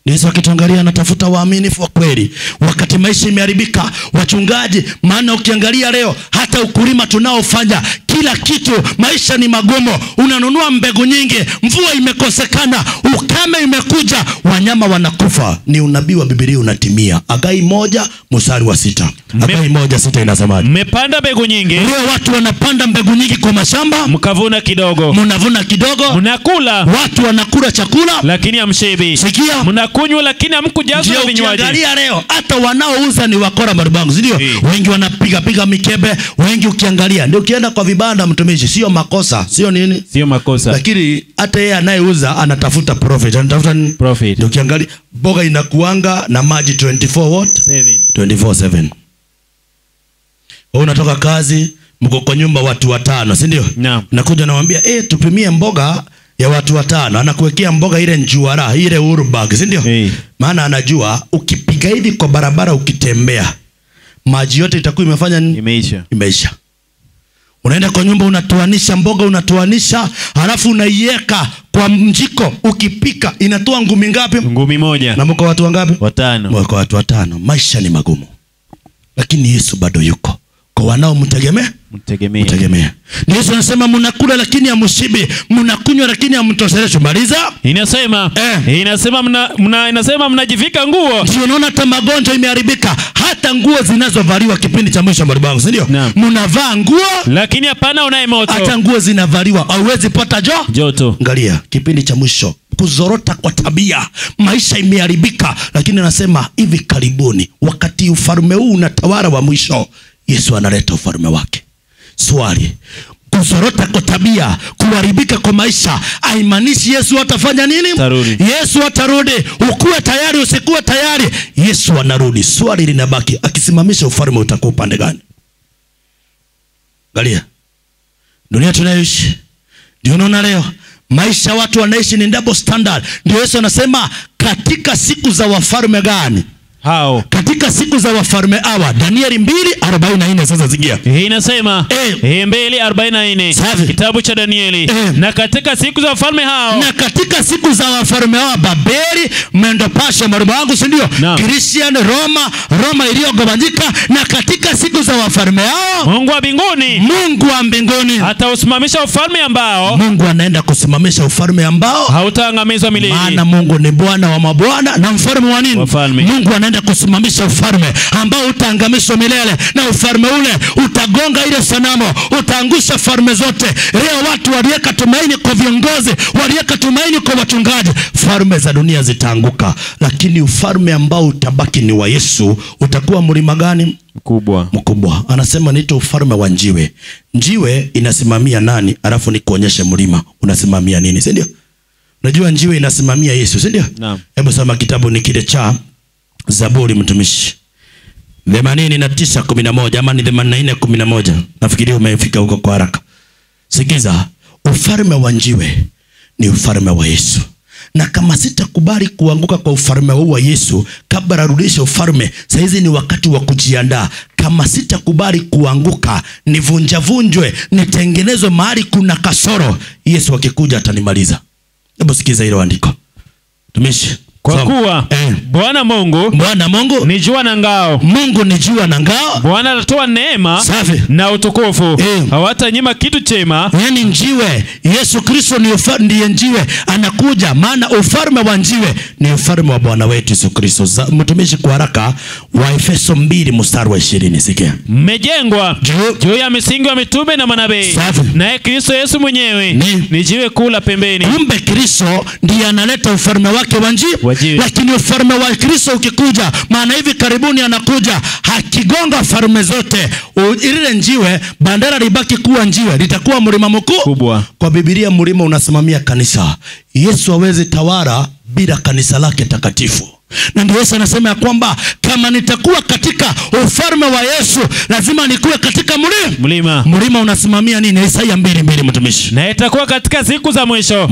Yesu akituangalia anatafuta waaminifu wa kweli. Wakati maisha imeharibika, wachungaji, maana ukiangalia leo hata ukulima tunaofanya, kila kitu maisha ni magumu. Unanunua mbegu nyingi, mvua imekosekana, ukame imekuja, wanyama wanakufa. Ni unabii wa Biblia unatimia. Hagai 1:6. Hagai 1:6 inasema, mmepanda mbegu nyingi. Leo watu wanapanda mbegu nyingi kwa mashamba, mkavuna kidogo. Mnavuna kidogo. Mnakula. Watu wanakula chakula lakini hamshibi. Sikia. Mnakunywa lakini hamkujazwa na vinywaji. Ukiangalia leo hata wanaouza ni wakora marubangu, ndio? Wengi wanapiga mikebe, wengi ukiangalia. Ndio ukienda kwa vibanda mtumishi, sio makosa, sio nini? Sio makosa. Lakini hata yeye anayeuza anatafuta profit. Anatafuta profit. Ndio ukiangalia boga inakuanga na maji 24/7. Wewe unatoka kazi, mko kwa nyumba watu 5, si ndio? Nakuja nawaambia tupimie mboga ya watu 5. Anakuwekea mboga ile njuara, ile urubag, si ndio? Maana anajua ukipiga hivi kwa barabara ukitembea, maji yote itakuwa imefanya nini? Imeisha. Unaenda kwa nyumba unatoanisha mboga, unatoanisha, halafu unaiweka kwa mjiko, ukipika inatoa ngumi ngapi? Ngumi 1. Na mko watu wangapi? 5. Mko watu 5. Maisha ni magumu. Lakini Yesu bado yuko. Kwa wanao mtegemea. Ni Yesu anasema mnakula lakini hamshibi, mnakunywa lakini hamtosheleshwi. Maliza. Inasema mnajivika nguo. Ndio unaona hata magonjwa imeharibika, hata nguo zinazovaliwa kipindi cha mwisho mbalibangu, si ndio? Mnavaa nguo lakini hapana unaye moto. Hata nguo zinavaliwa hauwezi pata joto. Angalia kipindi cha mwisho, kuzorota kwa tabia, maisha imeharibika. Lakini anasema hivi karibuni, wakati ufalme huu unatawala wa mwisho, Yesu analeta ufalme wake. Swali, kuzorota kwa tabia, kuharibika kwa maisha, haimaanishi Yesu atafanya nini? Yesu atarudi. Ukuwe tayari usikuwe tayari, Yesu anarudi. Swali linabaki, akisimamisha ufalme utakuwa upande gani? Angalia dunia tunayoishi. Ndio unaona leo maisha watu wanaishi ni double standard. Ndio Yesu anasema katika siku za wafalme gani? Hao. Katika siku za wafalme hawa. Danieli 2:44. Sasa sikia. Inasema 2:44. Kitabu cha Danieli. Na katika siku za wafalme hao. Na katika siku za wafalme hao, Babeli, Medo-Persia, marubangu, si ndio? Christian, Roma iliyogawanyika. Na katika siku za wafalme hao, Mungu wa mbinguni atausimamisha ufalme ambao. Mungu anaenda kusimamisha ufalme ambao hautaangamizwa milele. Maana Mungu ni Bwana wa mabwana na mfalme wa nini? Wafalme. Mungu anaenda anaenda kusimamisha ufalme ambao utaangamishwa milele, na ufalme ule utagonga ile sanamu, utaangusha falme zote. Leo watu waliweka tumaini kwa viongozi, waliweka tumaini kwa wachungaji, falme za dunia zitaanguka, lakini ufalme ambao utabaki ni wa Yesu. Utakuwa mlima gani? Mkubwa. Anasema niite ufalme wa njiwe. Njiwe inasimamia nani? Alafu nikuonyeshe mlima unasimamia nini, si ndio? Unajua njiwe inasimamia Yesu, si ndio? Naam. Hebu soma kitabu ni kile cha Zaburi mtumishi 89:11 ama ni 84:11. Nafikiri umefika huko kwa haraka. Sikiza, ufalme wa njiwe ni ufalme wa Yesu. Na kama sitakubali kuanguka kwa ufalme huu wa Yesu kabla arudishe ufalme, saizi ni wakati wa kujiandaa. Kama sitakubali kuanguka, nivunjavunjwe, nitengenezwe mahali kuna kasoro, Yesu akikuja atanimaliza. Hebu sikiza hilo andiko. Tumishi. Kwa kuwa Bwana Mungu ni jua na ngao. Mungu ni jua na ngao. Bwana atatoa neema na utukufu. Hawatanyima kitu chema. Yani njiwe, Yesu Kristo ndiye njiwe, anakuja. Maana ufalme wa njiwe ni ufalme wa Bwana wetu Yesu Kristo. Mtumishi kwa haraka, wa Efeso 2:20. Sikia. Mmejengwa juu ya misingi wa mitume na manabii, naye Kristo Yesu mwenyewe ni jiwe kuu la pembeni. Kumbe Kristo ndiye analeta ufalme wake wa njiwe. Lakini ufalme wa Kristo ukikuja, maana hivi karibuni anakuja, hakigonga falme zote. Ile njiwe bandara libaki kuwa njiwe, litakuwa mlima mkubwa. Kwa Biblia mlima unasimamia kanisa. Yesu hawezi tawala bila kanisa lake takatifu. Na ndio Yesu anasema ya kwamba kama nitakuwa katika ufalme wa Yesu, lazima nikuwe katika mlima. Mlima unasimamia nini? Isaya 2:2 mtumishi. Na itakuwa katika siku za mwisho,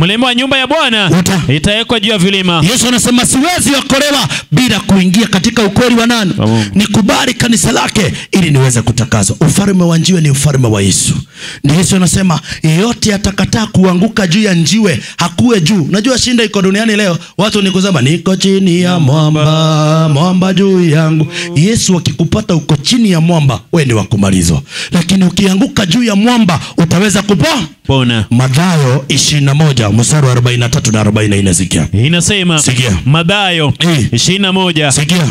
mlima wa nyumba ya Bwana itawekwa juu ya vilima. Yesu anasema siwezi okolewa bila kuingia katika ukweli wa nani? Nikubali kanisa lake ili niweze kutakazwa. Ufalme wa njiwe ni ufalme wa Yesu. Ndio Yesu anasema yeyote atakataa kuanguka juu ya njiwe hakuwe juu. Unajua shinda iko duniani leo, watu ni kusema niko chini ya mwamba juu yangu. Yesu akikupata uko chini ya mwamba, wewe ni wa kumalizwa. Lakini ukianguka juu ya mwamba utaweza kupona. Mathayo 21:43 na 44. Sikia. Inasema Mathayo 21. Sikia.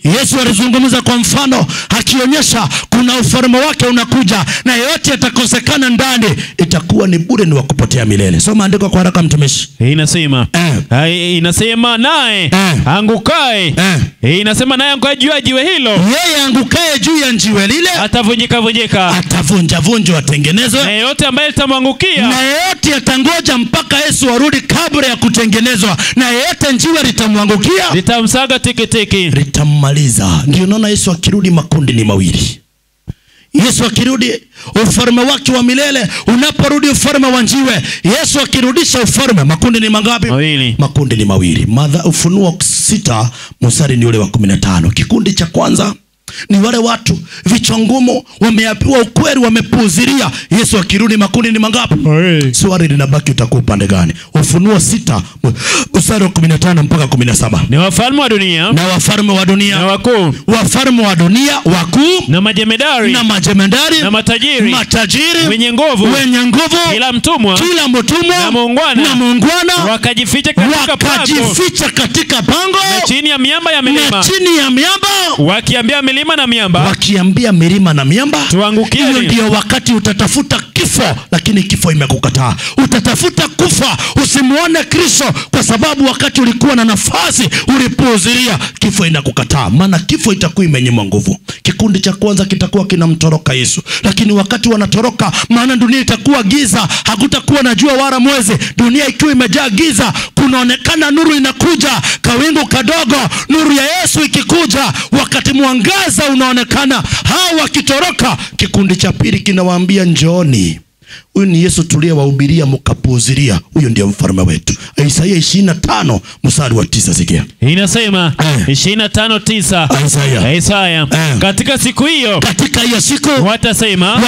Yesu alizungumza kwa mfano akionyesha kuna ufalme wake unakuja, na yeyote atakosekana ndani itakuwa ni bure, ni wa kupotea milele. Soma andiko kwa haraka mtumishi. Inasema naye angukae. Inasema naye angukae juu ya jiwe hilo. Yeye angukae juu ya jiwe lile atavunjika. Atavunjavunjwa, atengenezwe. Na yeyote ambaye litamwangukia, na yeyote atangoja mpaka Yesu arudi kabla ya kutengenezwa, na yeyote njiwe litamwangukia, litamsaga tikitiki, litammaliza. Ndio unaona Yesu akirudi makundi ni mawili. Yesu akirudi ufalme wake wa milele, unaporudi ufalme wa njiwe. Yesu akirudisha ufalme, makundi ni mangapi? Mawili. Makundi ni mawili. Ufunuo 6 mstari ni ule wa 15. Kikundi cha kwanza ni wale watu vichwa ngumu, wameapiwa ukweli, wamepuuzilia. Yesu akirudi makundi ni mangapi? Swali linabaki, utakuwa upande gani? Ufunuo 6 mstari wa 15 mpaka 17. Ni wafalme wa dunia na wafalme wa dunia na wakuu, wafalme wa dunia wakuu na majemedari na matajiri wenye nguvu, kila mtumwa na muungwana wakajificha katika pango na chini ya miamba ya milima, wakiambia milima na miamba tuangukie. Hiyo ndio wakati utatafuta kifo, lakini kifo imekukataa. Utatafuta kufa, usimuone Kristo, kwa sababu wakati ulikuwa na nafasi ulipuuzilia. Kifo inakukataa, maana kifo itakuwa imenyima nguvu. Kikundi cha kwanza kitakuwa kinamtoroka Yesu, lakini wakati wanatoroka, maana dunia itakuwa giza, hakutakuwa na jua wala mwezi. Dunia ikiwa imejaa giza, kunaonekana nuru inakuja, kawingu kadogo, nuru ya Yesu ikikuja, wakati mwangaza unaonekana. Hao wakitoroka, kikundi cha pili kinawaambia njooni. Huyu ni Yesu tuliyewahubiria mkapuuzilia. Huyo ndio mfalme wetu. Isaya 25 mstari wa 9. Sikia. Inasema 25:9. Isaya. Katika siku hiyo, siku watasema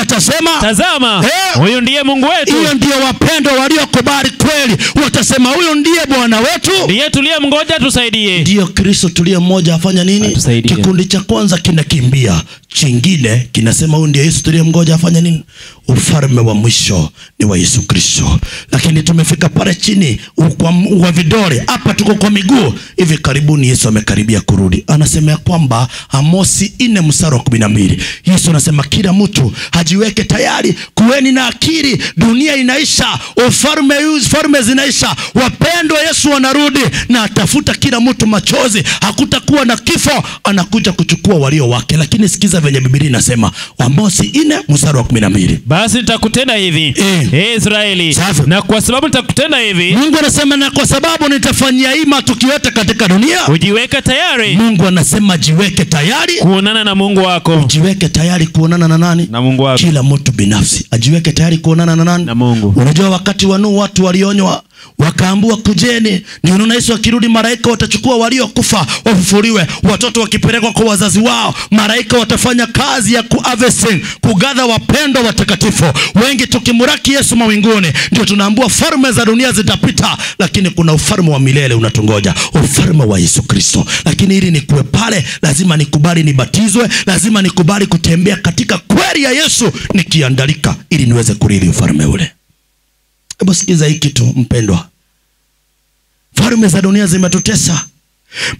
tazama, huyu ndiye Mungu wetu. Hiyo ndio wapendo waliokubali kweli. Watasema huyu ndiye Bwana wetu, ndiye tuliyemngoja tusaidie. Ndio Kristo tuliye mmoja afanya nini? Kikundi cha kwanza kinakimbia, chingine kinasema huyu ndiye Yesu tuliyemngoja afanya nini? Ufalme wa mwisho mwisho ni wa Yesu Kristo. Lakini tumefika pale chini wa vidole, hapa tuko kwa miguu. Hivi karibuni Yesu amekaribia kurudi. Anasema kwamba Amosi 4:12. Yesu anasema kila mtu hajiweke tayari, kuweni na akili, dunia inaisha, ufalme zinaisha, wapendwa Yesu wanarudi na atafuta kila mtu machozi, hakutakuwa na kifo, anakuja kuchukua walio wake. Lakini sikiza venye Biblia inasema, Amosi 4:12. Basi nitakutenda hivi, Israeli, na kwa sababu nitakutenda hivi, Mungu anasema na kwa sababu nitafanyia hii matukio yote katika dunia, ujiweke tayari. Mungu anasema jiweke tayari kuonana na Mungu wako. Ujiweke tayari kuonana na nani? Na Mungu wako. Kila mtu binafsi ajiweke tayari kuonana na nani? Na Mungu. Unajua wakati wa Nuhu watu walionywa, wakaambua kujeni, ni unaona Yesu akirudi malaika watachukua waliokufa wafufuliwe, watoto wakipelekwa kwa wazazi wao, malaika watafanya kazi ya kuharvesting, kugather wapendwa watakatifu. Wengi tukimuraki Yesu mawinguni, ndio tunaambua falme za dunia zitapita, lakini kuna ufalme wa milele unatungoja, ufalme wa Yesu Kristo. Lakini ili nikuwe pale, lazima nikubali nibatizwe, lazima nikubali kutembea katika kweli ya Yesu, nikiandalika ili niweze kurithi ufalme ule. Hebu sikiza hiki tu mpendwa. Falme za dunia zimetutesa.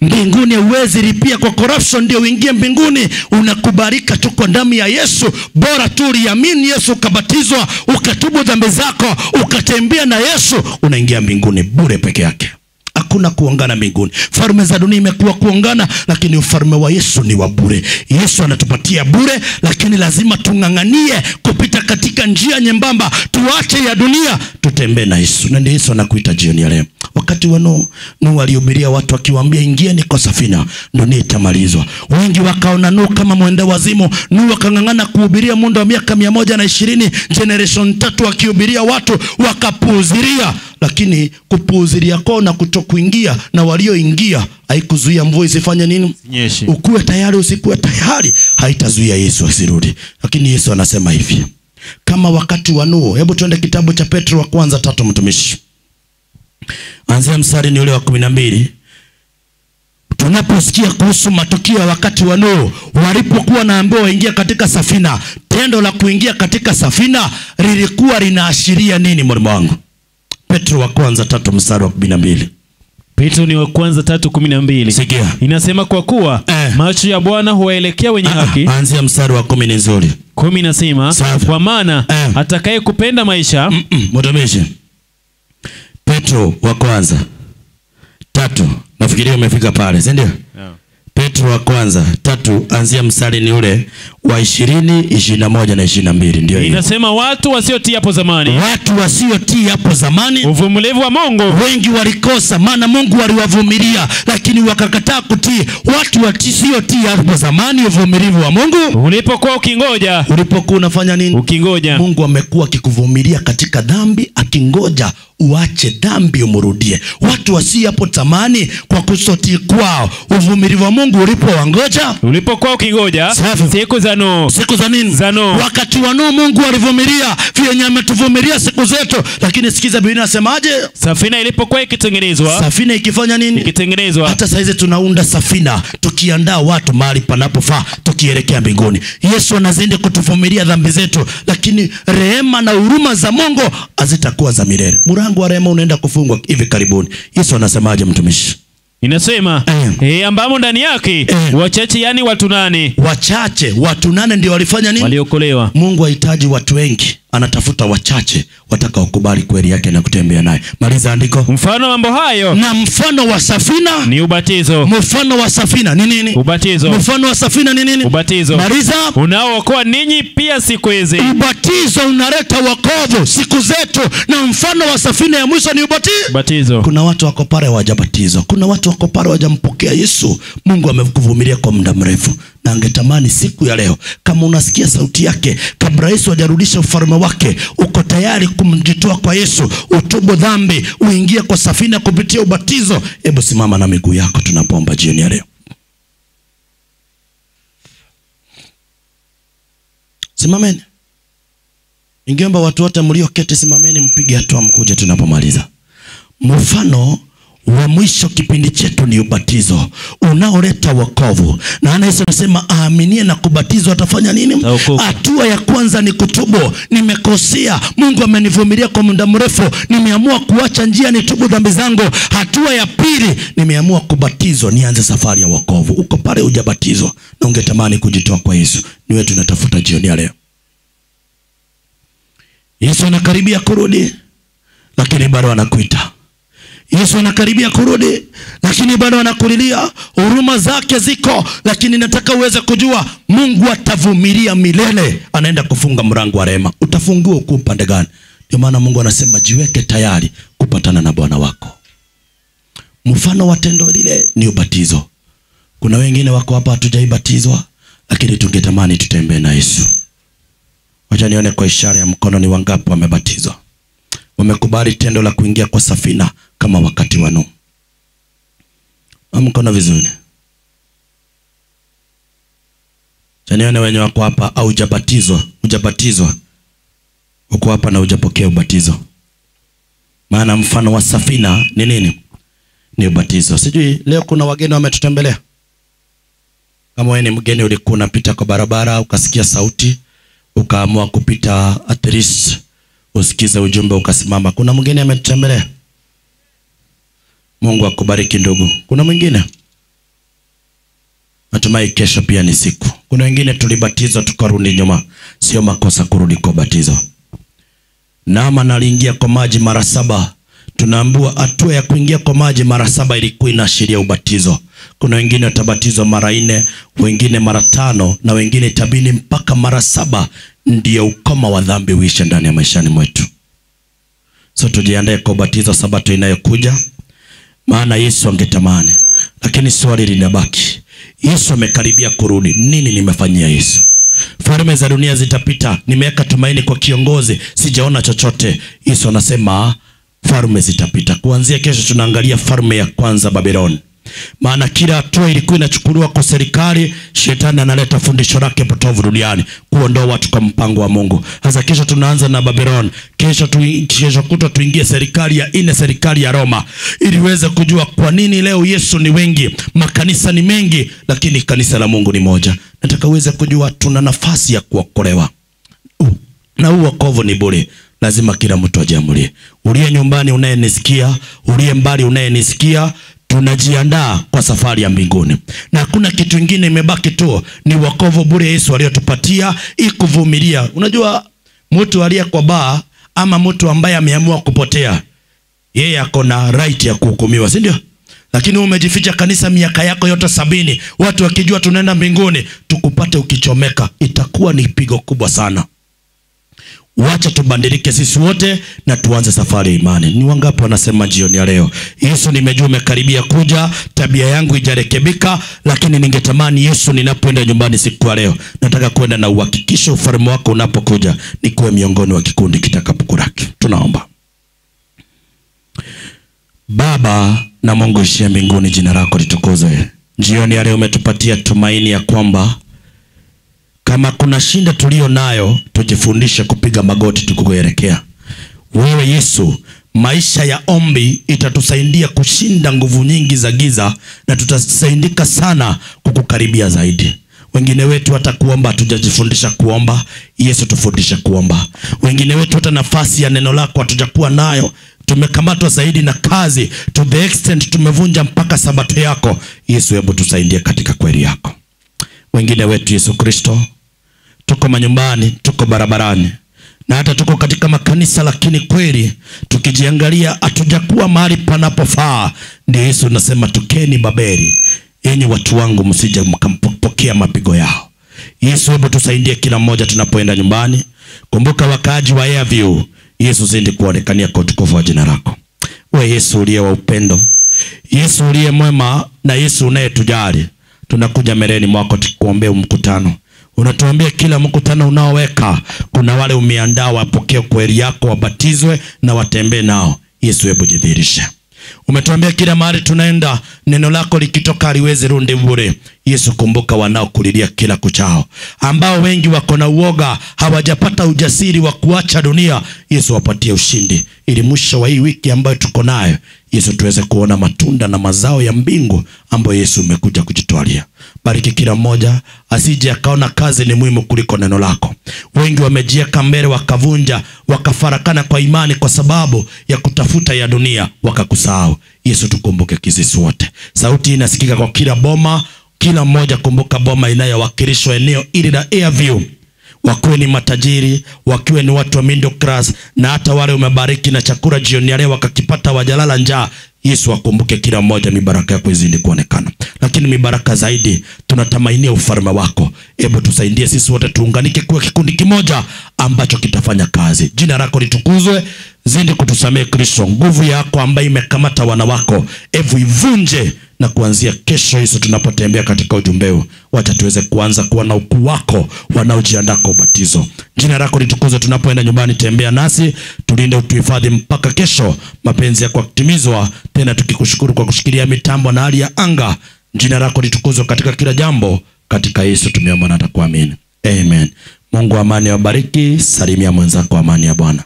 Mbinguni huwezi lipia kwa corruption ndio uingie mbinguni. Unakubalika tu kwa damu ya Yesu. Bora tu uliamini Yesu, ukabatizwa, ukatubu dhambi zako, ukatembea na Yesu, unaingia mbinguni bure peke yake. Hakuna kuongana mbinguni. Falme za dunia imekuwa kuongana, lakini ufalme wa Yesu ni wa bure. Yesu anatupatia bure, lakini lazima tung'ang'anie kupita katika njia nyembamba. Tuache ya dunia, tutembee na Yesu. Na ndio Yesu anakuita jioni ya leo. Wakati wa Nuhu alihubiria watu akiwaambia ingieni kwa safina, dunia itamalizwa. Wengi wakaona Nuhu kama mwende wazimu. Nuhu akang'ang'ana kuhubiria muda wa miaka 120, generation 3 akihubiria watu, wakapuuzilia. Lakini kupuuzilia kwao na kutokuingia na walioingia haikuzuia mvua isifanye nini? Nyeshi. Ukuwe tayari usikuwe tayari, haitazuia Yesu asirudi. Lakini Yesu anasema hivi, kama wakati wa Nuhu. Hebu tuende kitabu cha Petro wa kwanza 3 mtumishi. Anzia mstari ni ule wa 12. Tunaposikia kuhusu matukio ya wakati wa Nuhu, walipokuwa naambiwa waingia katika safina, tendo la kuingia katika safina lilikuwa linaashiria nini mwalimu wangu? Petro wa kwanza 3 mstari wa 12. Petro ni wa kwanza 3:12. Sikia. Inasema kwa kuwa macho ya Bwana huwaelekea wenye haki. Anzia mstari wa 10 ni nzuri. 10 inasema kwa maana atakaye kupenda maisha. Mtumishi. Petro wa kwanza 3. Nafikiria umefika pale, si ndio? Yeah. Petro wa kwanza 3 anzia mstari ni ule wa 20, 21 na 22 ndio hiyo. Inasema watu wasiotii hapo zamani. Watu wasiotii hapo zamani. Uvumilivu wa Mungu. Wengi walikosa, maana Mungu aliwavumilia, lakini wakakataa kutii. Watu wasiotii hapo zamani, uvumilivu wa Mungu. Ulipokuwa ukingoja. Ulipokuwa unafanya nini? Ukingoja. Mungu amekuwa akikuvumilia katika dhambi, akingoja uache dhambi umrudie. Watu wasio hapo zamani kwa kusotii kwao, uvumilivu wa Mungu ulipowangoja. Ulipokuwa ukingoja siku za Nuhu. Siku za nini? Za Nuhu. Wakati wa Nuhu Mungu alivumilia, vyenye ametuvumilia siku zetu. Lakini sikiza Biblia inasemaje? Safina ilipokuwa ikitengenezwa. Safina ikifanya nini? Ikitengenezwa. Hata saizi tunaunda safina, tukiandaa watu mahali panapofaa, tukielekea mbinguni. Yesu anazidi kutuvumilia dhambi zetu, lakini rehema na huruma za Mungu hazitakuwa za milele. Mlango wa rehema unaenda kufungwa hivi karibuni. Yesu anasemaje mtumishi? Inasema ambamo ndani yake wachache, yani watu 8. Wachache, watu 8 ndio walifanya nini? Waliokolewa. Mungu hahitaji watu wengi, anatafuta wachache watakaokubali kweli yake na kutembea naye. Maliza andiko. Mfano mambo hayo. Na mfano wa safina ni ubatizo. Mfano wa safina ni nini? Ubatizo. Mfano wa safina ni nini? Ubatizo. Maliza. Unaookoa ninyi pia siku hizi. Ubatizo unaleta wokovu siku zetu, na mfano wa safina ya mwisho ni ubatizo. Kuna watu wako pale hawajabatizwa. Kuna watu wako pale hawajampokea Yesu. Mungu amekuvumilia kwa muda mrefu, na angetamani siku ya leo, kama unasikia sauti yake, kabla Yesu hajarudisha ufalme wake, uko tayari kumjitoa kwa Yesu, utubu dhambi, uingie kwa safina kupitia ubatizo. Hebu simama na miguu yako tunapoomba jioni ya leo. Simameni. Ningeomba watu wote mlioketi simameni, mpige hatua mkuje tunapomaliza. Mfano wa mwisho kipindi chetu ni ubatizo unaoleta wokovu. Na Yesu anasema aaminie na kubatizwa atafanya nini? Hatua ya kwanza ni kutubu. Nimekosea, Mungu amenivumilia kwa muda mrefu, nimeamua kuacha njia, nitubu dhambi zangu. Hatua ya pili, nimeamua kubatizwa, nianze safari ya wokovu. Uko pale hujabatizwa na ungetamani kujitoa kwa Yesu, ni wewe tunatafuta jioni ya leo. Yesu anakaribia kurudi, lakini bado anakuita. Yesu anakaribia kurudi, lakini bado anakulilia. Huruma zake ziko, lakini nataka uweze kujua Mungu atavumilia milele. Anaenda kufunga mlango wa rehema. Utafungiwa uko upande gani? Ndio maana Mungu anasema jiweke tayari kupatana na Bwana wako. Mfano wa tendo lile ni ubatizo. Kuna wengine wako hapa hatujaibatizwa, lakini tungetamani tutembee na Yesu. Wacha nione kwa ishara ya mkono ni wangapi wamebatizwa. Wamekubali tendo la kuingia kwa safina kama wakati wa Nuhu. Mkono vizuri. Nione wenye wako hapa au hujabatizwa. Uko hapa na hujapokea ubatizo. Maana mfano wa safina ni nini? Ni ubatizo. Sijui leo kuna wageni wametutembelea. Kama wewe ni mgeni ulikuwa unapita kwa barabara ukasikia sauti, ukaamua kupita at least usikize ujumbe ukasimama. Kuna mgeni ametutembelea? Mungu akubariki ndugu. Kuna mwingine? Natumai kesho pia ni siku. Kuna wengine tulibatizwa tukarudi nyuma. Sio makosa kurudi kwa batizo. Naama aliingia kwa maji mara 7. Tunaambiwa hatua ya kuingia kwa maji mara 7 ilikuwa inaashiria ubatizo. Kuna wengine watabatizwa mara 4, wengine mara 5, na wengine itabidi mpaka mara 7 ndio ukoma wa dhambi uishe ndani ya maishani mwetu. So tujiandae kwa ubatizo Sabato inayokuja, maana Yesu angetamani. Lakini swali linabaki, Yesu amekaribia kurudi. Nini nimefanyia Yesu? Falme za dunia zitapita, nimeweka tumaini kwa kiongozi, sijaona chochote. Yesu anasema falme zitapita. Kuanzia kesho tunaangalia falme ya kwanza, Babylon. Maana kila hatua ilikuwa inachukuliwa kwa serikali, shetani analeta fundisho lake potovu duniani kuondoa watu kwa mpango wa Mungu. Sasa kesho tunaanza na Babylon. Kesho kutwa tuingie serikali ya ine, serikali ya Roma, ili uweze kujua kwa nini leo Yesu ni wengi, makanisa ni mengi, lakini kanisa la Mungu ni moja. Nataka uweze kujua tuna nafasi ya kuokolewa. Na wokovu ni bure. Lazima kila mtu ajiamulie. Uliye nyumbani unayenisikia, uliye mbali unayenisikia, tunajiandaa kwa safari ya mbinguni. Na hakuna kitu kingine imebaki tu, ni wokovu bure Yesu aliyotupatia, ikuvumilia. Unajua mtu aliye kwa baa ama mtu ambaye ameamua kupotea, yeye ako na right ya kuhukumiwa, si ndio? Lakini umejificha kanisa miaka yako yote 70, watu wakijua tunaenda mbinguni, tukupate ukichomeka, itakuwa ni pigo kubwa sana. Wacha tubadilike sisi wote na tuanze safari ya imani. Ni wangapi wanasema jioni ya leo, Yesu nimejua umekaribia kuja, tabia yangu ijarekebika, lakini ningetamani Yesu ninapoenda nyumbani siku ya leo, nataka kwenda na uhakikisho ufalme wako unapokuja nikuwe miongoni wa kikundi kitakapokuraki. Tunaomba. Baba na Mungu ishie mbinguni, jina lako litukuzwe. Jioni ya leo umetupatia tumaini ya kwamba kama kuna shinda tulio nayo, tujifundishe kupiga magoti tukukuelekea wewe Yesu. Maisha ya ombi itatusaidia kushinda nguvu nyingi za giza, na tutasaidika sana kukukaribia zaidi. Wengine wetu hata kuomba tujajifundisha kuomba. Yesu tufundishe kuomba. Wengine wetu hata nafasi ya neno lako hatujakuwa nayo. Tumekamatwa zaidi na kazi, to the extent tumevunja mpaka Sabato yako. Yesu, hebu tusaidie katika kweli yako. Wengine wetu Yesu Kristo, tuko manyumbani, tuko barabarani, na hata tuko katika makanisa, lakini kweli tukijiangalia hatujakuwa mahali panapofaa. Ndio Yesu nasema tukeni Babeli, enyi watu wangu, msije mkampokea mapigo yao. Yesu, hebu tusaidie kila mmoja tunapoenda nyumbani. Kumbuka wakaaji wa Airview, Yesu zidi kuonekania kwa utukufu wa jina lako. Wewe Yesu uliye wa upendo, Yesu uliye mwema, na Yesu unayetujali, tunakuja mbeleni mwako tukuombea mkutano. Unatuambia kila mkutano unaoweka, kuna wale umeandaa wapokee kweli yako, wabatizwe na watembee nao. Yesu, hebu jidhihirishe. Umetuambia kila mahali tunaenda, neno lako likitoka liweze rudi bure. Yesu, kumbuka wanaokulilia kila kuchao, ambao wengi wako na uoga, hawajapata ujasiri wa kuacha dunia. Yesu, wapatie ushindi, ili mwisho wa hii wiki ambayo tuko nayo, Yesu, tuweze kuona matunda na mazao ya mbingu ambayo Yesu umekuja kujitwalia. Bariki kila mmoja, asije akaona kazi ni muhimu kuliko neno lako. Wengi wamejieka mbele, wakavunja, wakafarakana kwa imani kwa sababu ya kutafuta ya dunia, wakakusahau. Yesu, tukumbuke sisi wote. Sauti hii inasikika kwa kila boma, kila mmoja kumbuka boma inayowakilishwa eneo ili la Airview. Wakiwe ni matajiri, wakiwe ni watu wa middle class, na hata wale umebariki na chakula jioni ya leo wakakipata, wajalala njaa. Yesu, wakumbuke kila mmoja, mibaraka yako izidi kuonekana. Lakini mibaraka zaidi tunatamainia ufalme wako. Hebu tusaidie sisi wote tuunganike kuwa kikundi kimoja ambacho kitafanya kazi. Jina lako litukuzwe. Zidi kutusamehe Kristo. Nguvu yako ambayo imekamata wana wako, hebu ivunje, na kuanzia kesho Yesu tunapotembea katika ujumbe huu, wacha tuweze kuanza kuwa na ukuu wako wanaojiandaa kwa ubatizo. Jina lako litukuzwe. Tunapoenda nyumbani, tembea nasi, tulinde, utuhifadhi mpaka kesho mapenzi yako kutimizwa. Tena tukikushukuru kwa kushikilia mitambo na hali ya anga. Jina lako litukuzwe katika kila jambo. Katika Yesu tumeomba na kuamini. Amen. Mungu wa amani awabariki. Salimia mwenzako amani ya Bwana.